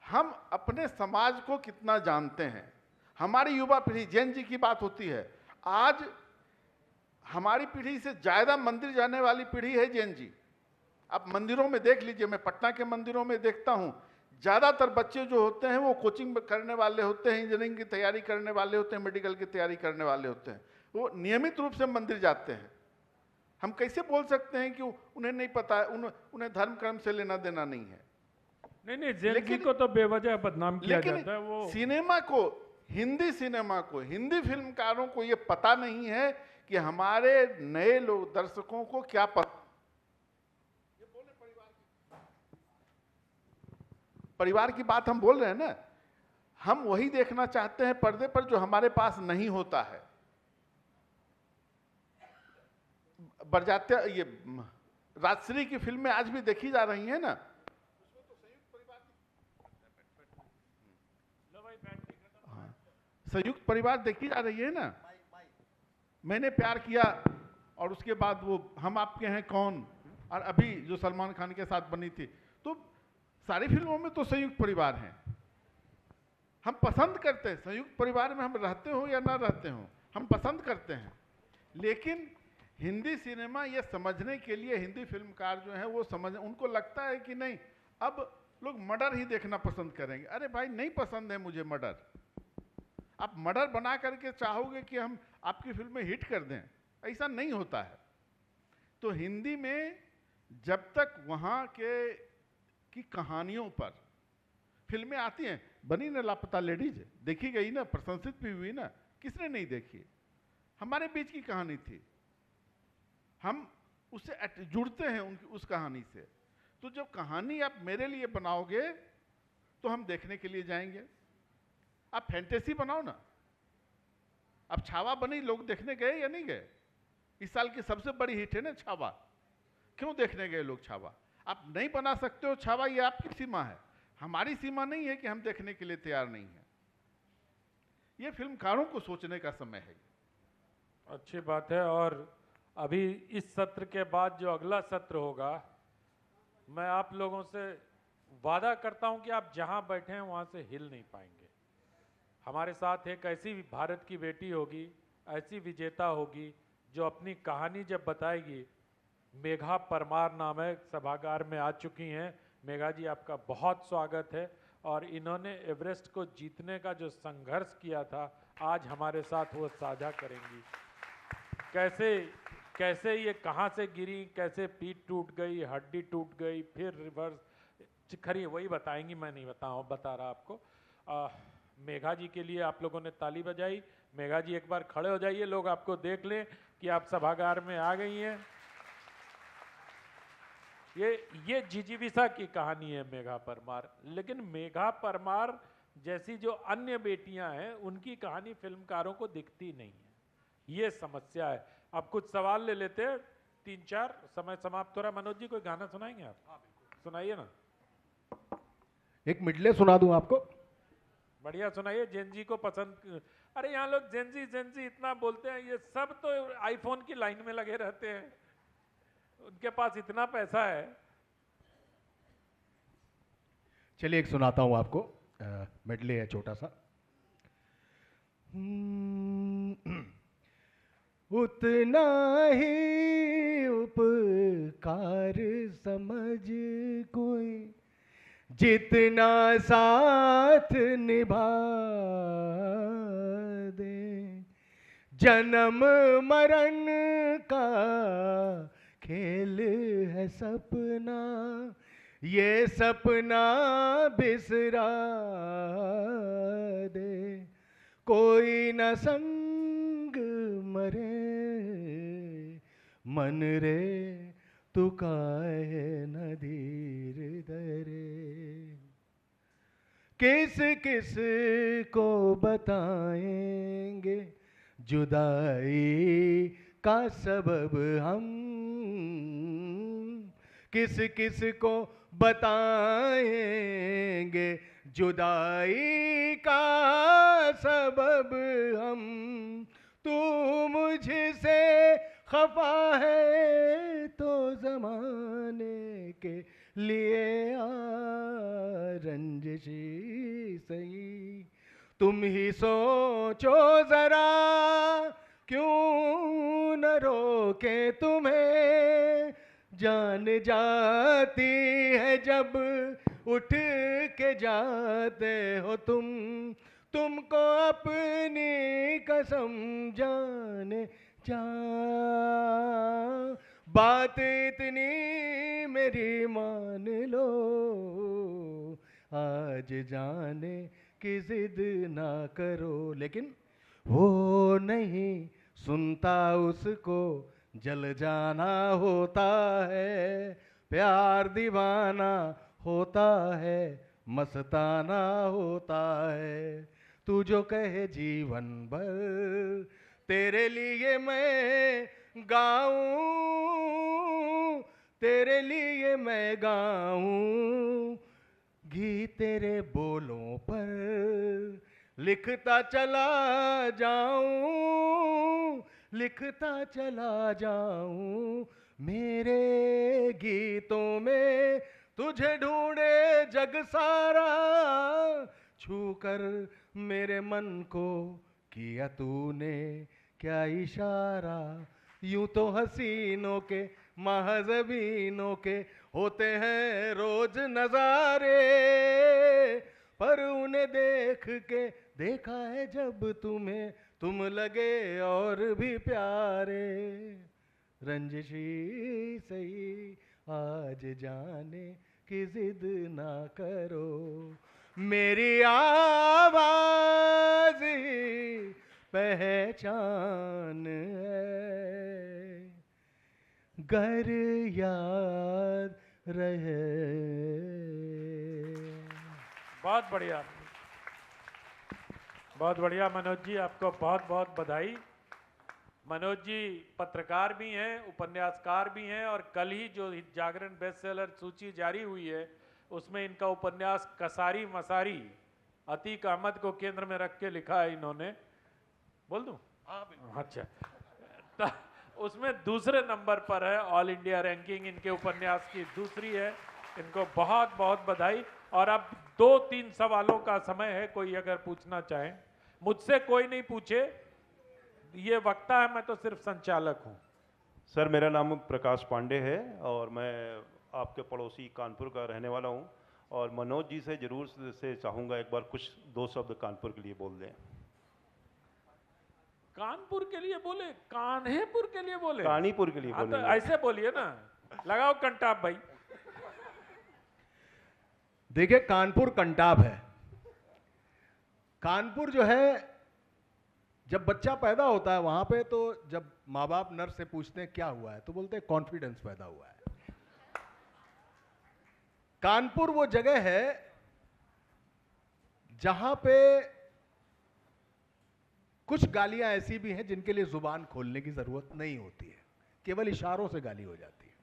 हम अपने समाज को कितना जानते हैं। हमारी युवा पीढ़ी, जैन जी की बात होती है, आज हमारी पीढ़ी से ज्यादा मंदिर जाने वाली पीढ़ी है जैन जी। आप मंदिरों में देख लीजिए, मैं पटना के मंदिरों में देखता हूं, ज्यादातर बच्चे जो होते हैं वो कोचिंग करने वाले होते हैं, इंजीनियरिंग की तैयारी करने वाले होते हैं, मेडिकल की तैयारी करने वाले होते हैं, वो नियमित रूप से मंदिर जाते हैं। हम कैसे बोल सकते हैं कि उन्हें नहीं पता है, उन्हें धर्म कर्म से लेना देना नहीं है? नहीं, जैन जी को तो बेवजह बदनाम किया जाता है। वो सिनेमा को, हिंदी सिनेमा को, हिंदी फिल्मकारों को ये पता नहीं है कि हमारे नए लोग दर्शकों को क्या पता। परिवार की बात हम बोल रहे हैं ना, हम वही देखना चाहते हैं पर्दे पर जो हमारे पास नहीं होता है। बरजात्या, ये राजश्री की फिल्में आज भी देखी जा रही हैं ना, संयुक्त परिवार देखी जा रही है ना। मैंने प्यार किया, और उसके बाद वो हम आपके हैं कौन, और अभी जो सलमान खान के साथ बनी थी, तो सारी फिल्मों में तो संयुक्त परिवार हैं। हम पसंद करते हैं संयुक्त परिवार में, हम रहते हो या ना रहते हो, हम पसंद करते हैं। लेकिन हिंदी सिनेमा ये समझने के लिए, हिंदी फिल्मकार जो है वो उनको लगता है कि नहीं, अब लोग मर्डर ही देखना पसंद करेंगे। अरे भाई, नहीं पसंद है मुझे मर्डर। आप मर्डर बना करके चाहोगे कि हम आपकी फिल्में हिट कर दें, ऐसा नहीं होता है। तो हिंदी में जब तक वहाँ की कहानियों पर फिल्में आती हैं, बनी ना लापता लेडीज, देखी गई ना, प्रशंसित भी हुई ना, किसने नहीं देखी? हमारे बीच की कहानी थी, हम उससे जुड़ते हैं उस कहानी से। तो जब कहानी आप मेरे लिए बनाओगे तो हम देखने के लिए जाएंगे। आप फैंटेसी बनाओ ना। अब छावा बनी, लोग देखने गए या नहीं गए? इस साल की सबसे बड़ी हिट है ना छावा। क्यों देखने गए लोग छावा? आप नहीं बना सकते हो छावा, ये आपकी सीमा है। हमारी सीमा नहीं है कि हम देखने के लिए तैयार नहीं हैं। ये फिल्मकारों को सोचने का समय है। अच्छी बात है। और अभी इस सत्र के बाद जो अगला सत्र होगा, मैं आप लोगों से वादा करता हूं कि आप जहां बैठे हैं वहां से हिल नहीं पाएंगे। हमारे साथ एक ऐसी भारत की बेटी होगी, ऐसी विजेता होगी जो अपनी कहानी जब बताएगी। मेघा परमार नाम है, सभागार में आ चुकी हैं। मेघा जी, आपका बहुत स्वागत है। और इन्होंने एवरेस्ट को जीतने का जो संघर्ष किया था, आज हमारे साथ वो साझा करेंगी। कैसे ये कहाँ से गिरी, कैसे पीठ टूट गई, हड्डी टूट गई, फिर रिवर्स खरी, वही बताएंगी, मैं नहीं बता रहा आपको। मेघा जी के लिए आप लोगों ने ताली बजाई। मेघा जी एक बार खड़े हो जाइए, लोग आपको देख लें कि आप सभागार में आ गई हैं। ये जिजीविसा की कहानी है मेघा परमार। लेकिन मेघा परमार जैसी जो अन्य बेटियां हैं, उनकी कहानी फिल्मकारों को दिखती नहीं है। ये समस्या है। अब कुछ सवाल ले लेते हैं, 3-4, समय समाप्त हो रहा है। मनोज जी, कोई गाना सुनाएंगे आप? हाँ बिल्कुल, सुनाइए ना। एक मिडले सुना दूं आपको? बढ़िया, सुनाइए। जेन जी को पसंद। अरे यहाँ लोग जेन जी इतना बोलते हैं, ये सब तो आईफोन की लाइन में लगे रहते हैं, उनके पास इतना पैसा है। चलिए एक सुनाता हूं आपको, मिडले है छोटा सा। उतना ही उपकार समझ कोई, जितना साथ निभा दे। जन्म मरण का खेल है सपना, ये सपना बिसरा दे। कोई न संग मरे मन रे, तू काहे न धीर धरे। किस किस को बताएंगे जुदाई का सबब हम, किस किस को बताएंगे जुदाई का सबब हम। तू मुझसे खफा है तो जमाने के लिए आ रंजिशी सही। तुम ही सोचो जरा, क्यों न रोके तुम्हें। जान जाती है जब उठ के जाते हो तुम, तुमको अपनी कसम जाने जा। बात इतनी मेरी मान लो, आज जाने की जिद ना करो। लेकिन वो नहीं सुनता, उसको जल जाना होता है। प्यार दीवाना होता है, मस्ताना होता है। तू जो कहे जीवन भर तेरे लिए मैं गाऊं, तेरे लिए मैं गाऊं। गीत तेरे बोलों पर लिखता चला जाऊं, लिखता चला जाऊं। मेरे गीतों में तुझे ढूंढे जग सारा, छूकर मेरे मन को किया तूने क्या इशारा। यूं तो हसीनों के महज़बीनों के होते हैं रोज नजारे, पर उन्हें देख के देखा है जब तुम्हें, तुम लगे और भी प्यारे। रंजिशी सही आज जाने की जिद ना करो। मेरी आवाज ही पहचान है, घर याद रहे। बहुत बढ़िया, बहुत बढ़िया मनोज जी, आपको बहुत बहुत बधाई। मनोज जी पत्रकार भी हैं, उपन्यासकार भी हैं, और कल ही जो जागरण बेस्ट सेलर सूची जारी हुई है उसमें इनका उपन्यास कसारी मसारी अतीक अहमद को केंद्र में रख के लिखा है इन्होंने। बोल दूं? अच्छा, तो उसमें दूसरे नंबर पर है, ऑल इंडिया रैंकिंग इनके उपन्यास की दूसरी है। इनको बहुत बहुत बधाई। और अब 2-3 सवालों का समय है, कोई अगर पूछना चाहे। मुझसे कोई नहीं पूछे, ये वक्ता है, मैं तो सिर्फ संचालक हूं। सर मेरा नाम प्रकाश पांडे है और मैं आपके पड़ोसी कानपुर का रहने वाला हूं, और मनोज जी से जरूर से चाहूँगा एक बार कुछ 2 शब्द कानपुर के लिए बोल दें। कानपुर के लिए बोले? कान्हेपुर के लिए बोले? कानीपुर के लिए हाँ, तो बोलेंगे। ऐसे बोलिए ना, लगाओ कंटाप भाई। देखिए, कानपुर कंटाप है। कानपुर जो है, जब बच्चा पैदा होता है वहां पे, तो जब माँ बाप नर्स से पूछते हैं क्या हुआ है, तो बोलते हैं कॉन्फिडेंस पैदा हुआ है। कानपुर वो जगह है जहां पे कुछ गालियां ऐसी भी हैं जिनके लिए जुबान खोलने की जरूरत नहीं होती है, केवल इशारों से गाली हो जाती है।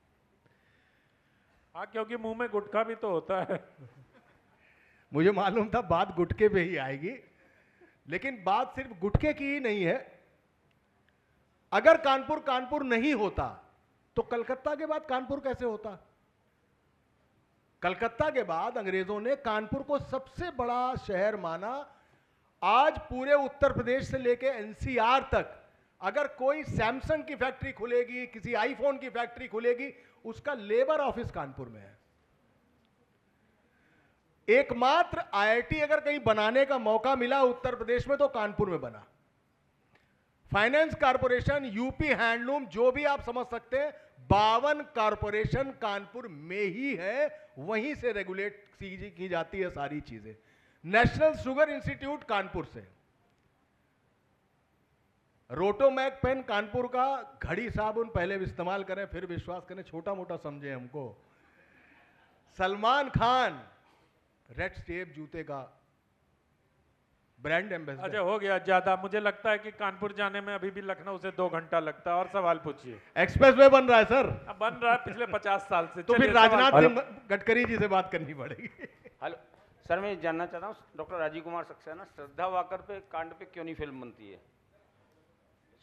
हाँ, क्योंकि मुंह में गुटखा भी तो होता है। मुझे मालूम था बात गुटके पे ही आएगी, लेकिन बात सिर्फ गुटके की ही नहीं है। अगर कानपुर कानपुर नहीं होता तो कलकत्ता के बाद कानपुर कैसे होता? कलकत्ता के बाद अंग्रेजों ने कानपुर को सबसे बड़ा शहर माना। आज पूरे उत्तर प्रदेश से लेके एनसीआर तक अगर कोई सैमसंग की फैक्ट्री खुलेगी, किसी आईफोन की फैक्ट्री खुलेगी, उसका लेबर ऑफिस कानपुर में है। एकमात्र आईआईटी अगर कहीं बनाने का मौका मिला उत्तर प्रदेश में तो कानपुर में बना। फाइनेंस कारपोरेशन, यूपी हैंडलूम, जो भी आप समझ सकते हैं, 52 कारपोरेशन कानपुर में ही है, वहीं से रेगुलेट की जाती है सारी चीजें। नेशनल शुगर इंस्टीट्यूट कानपुर से, रोटोमैक पेन कानपुर का, घड़ी साबुन पहले भी इस्तेमाल करें फिर विश्वास करें, छोटा मोटा समझे हमको। सलमान खान रेड स्टेप जूते का ब्रांड एम्बेसडर। अच्छा, हो गया ज्यादा। मुझे लगता है कि कानपुर जाने में अभी भी लखनऊ से 2 घंटा लगता है। और सवाल पूछिए। एक्सप्रेसवे बन रहा है सर। अब बन रहा है पिछले 50 साल से। तो फिर चलिए, सवाल- राजनाथ सिंह गडकरी जी से बात करनी पड़ेगी। हेलो सर, मैं जानना चाहता हूँ डॉक्टर राजीव कुमार सक्सेना, श्रद्धा वाकर पे कांड पे क्यों नहीं फिल्म बनती है?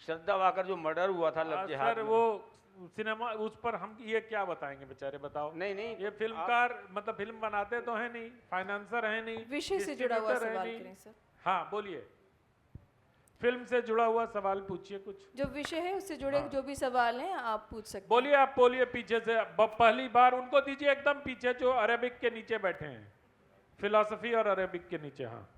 श्रद्धा वाकर जो मर्डर हुआ था लव जिहाद सर, में। वो सिनेमा, उस पर हम ये क्या बताएंगे बेचारे, बताओ। नहीं नहीं, ये फिल्मकार मतलब फिल्म बनाते तो है नहीं, फाइनेंसर है नहीं, विषय से जुड़ा हुआ distributor है सवाल नहीं। करें सर। हाँ, बोलिए। फिल्म से जुड़ा हुआ सवाल पूछिए कुछ। जो विषय है उससे जुड़े जो भी सवाल हैं आप पूछ सकते हैं। बोलिए, आप बोलिए पीछे से। पहली बार उनको दीजिए एकदम पीछे, जो अरेबिक के नीचे बैठे हैं, फिलॉसफी और अरेबिक के नीचे। हाँ,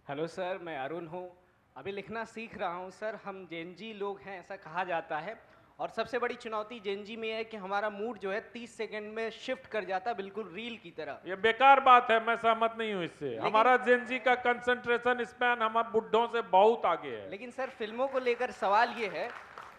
हेलो सर, मैं अरुण हूँ। अभी लिखना सीख रहा हूँ सर। हम जेनजी लोग हैं ऐसा कहा जाता है, और सबसे बड़ी चुनौती जेनजी में है कि हमारा मूड जो है 30 सेकंड में शिफ्ट कर जाता है, बिल्कुल रील की तरह। ये बेकार बात है, मैं सहमत नहीं हूँ इससे। हमारा जेनजी का कंसंट्रेशन स्पैन हमारे बुढ़ों से बहुत आगे है। लेकिन सर, फिल्मों को लेकर सवाल ये है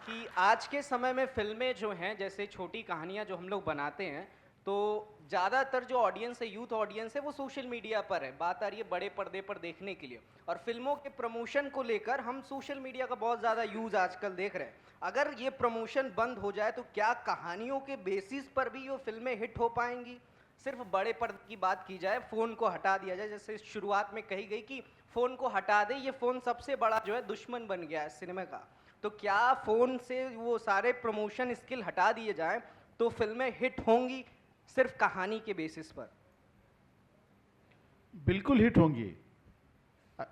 कि आज के समय में फिल्में जो हैं, जैसे छोटी कहानियाँ जो हम लोग बनाते हैं, तो ज़्यादातर जो ऑडियंस है, यूथ ऑडियंस है, वो सोशल मीडिया पर है। बात आ रही है बड़े पर्दे पर देखने के लिए, और फिल्मों के प्रमोशन को लेकर हम सोशल मीडिया का बहुत ज़्यादा यूज़ आजकल देख रहे हैं। अगर ये प्रमोशन बंद हो जाए तो क्या कहानियों के बेसिस पर भी ये फिल्में हिट हो पाएंगी? सिर्फ बड़े पर्दे की बात की जाए, फ़ोन को हटा दिया जाए, जैसे शुरुआत में कही गई कि फ़ोन को हटा दे, ये फ़ोन सबसे बड़ा जो है दुश्मन बन गया है सिनेमा का। तो क्या फ़ोन से वो सारे प्रमोशन स्किल हटा दिए जाएँ तो फिल्में हिट होंगी सिर्फ कहानी के बेसिस पर? बिल्कुल हिट होंगी।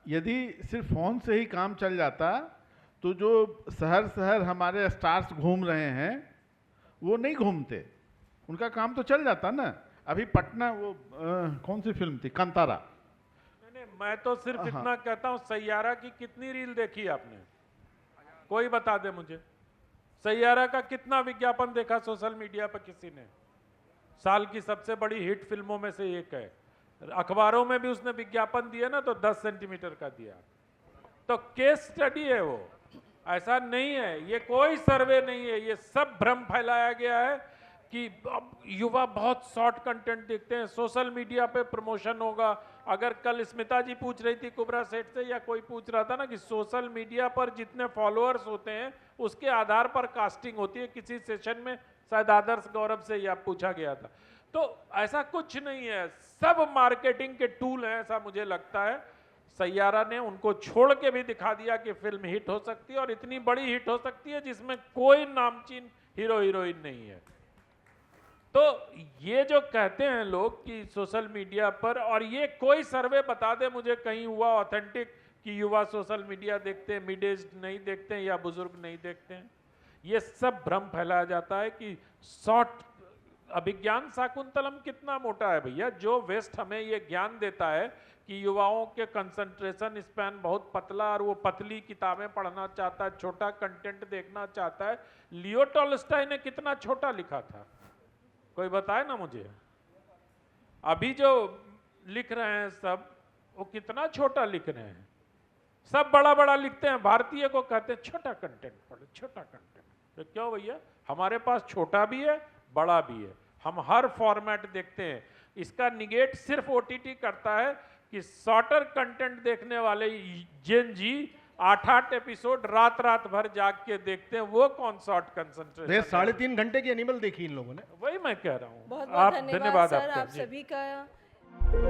यदि सिर्फ फोन से ही काम चल जाता तो जो शहर शहर हमारे स्टार्स घूम रहे हैं वो नहीं घूमते, उनका काम तो चल जाता ना। अभी पटना वो कौन सी फिल्म थी, कंतारा। नहीं, मैं तो सिर्फ हाँ। इतना कहता हूँ, सैयारा की कितनी रील देखी आपने? कोई बता दे मुझे। सैयारा का कितना विज्ञापन देखा सोशल मीडिया पर किसी ने? साल की सबसे बड़ी हिट फिल्मों में से एक है। अखबारों में भी उसने विज्ञापन दिया ना, तो 10 सेंटीमीटर का दिया। तो केस स्टडी है वो, ऐसा नहीं है। ये कोई सर्वे नहीं है, ये सब भ्रम फैलाया गया है कि अब युवा बहुत शॉर्ट कंटेंट देखते हैं, सोशल मीडिया पे प्रमोशन होगा। अगर कल स्मिता जी पूछ रही थी कुबरा सेठ से, या कोई पूछ रहा था ना कि सोशल मीडिया पर जितने फॉलोअर्स होते हैं उसके आधार पर कास्टिंग होती है। किसी सेशन में शायद आदर्श गौरव से यह पूछा गया था। तो ऐसा कुछ नहीं है, सब मार्केटिंग के टूल हैं, ऐसा मुझे लगता है। सैयारा ने उनको छोड़ के भी दिखा दिया कि फिल्म हिट हो सकती है, और इतनी बड़ी हिट हो सकती है जिसमें कोई नामचीन हीरो हीरोइन नहीं है। तो ये जो कहते हैं लोग कि सोशल मीडिया पर, और ये कोई सर्वे बता दे मुझे कहीं हुआ ऑथेंटिक कि युवा सोशल मीडिया देखते हैं, मिड एज नहीं देखते हैं या बुजुर्ग नहीं देखते हैं। ये सब भ्रम फैलाया जाता है कि शॉर्ट अभिज्ञान शाकुंतलम कितना मोटा है भैया। जो वेस्ट हमें ये ज्ञान देता है कि युवाओं के कंसंट्रेशन स्पैन बहुत पतला, और वो पतली किताबें पढ़ना चाहता है, छोटा कंटेंट देखना चाहता है। लियो टॉल्स्टॉय ने कितना छोटा लिखा था, कोई बताए ना मुझे। अभी जो लिख रहे हैं सब, वो कितना छोटा लिख रहे हैं। सब बड़ा बड़ा लिखते हैं, भारतीय को कहते हैं छोटा कंटेंट पढ़ो, छोटा कंटेंट। तो क्यों भैया, हमारे पास छोटा भी है बड़ा भी है, हम हर फॉर्मेट देखते हैं। इसका निगेट सिर्फ ओटीटी करता है कि शॉर्टर कंटेंट देखने वाले जेन जी 8-8 एपिसोड रात रात भर जाग के देखते हैं, वो कौन शॉर्ट कंसंट्रेशन। 3.5 घंटे की एनिमल देखी इन लोगों ने। वही मैं कह रहा हूँ। बहुत बहुत धन्यवाद सर, आप आपका। सभी का।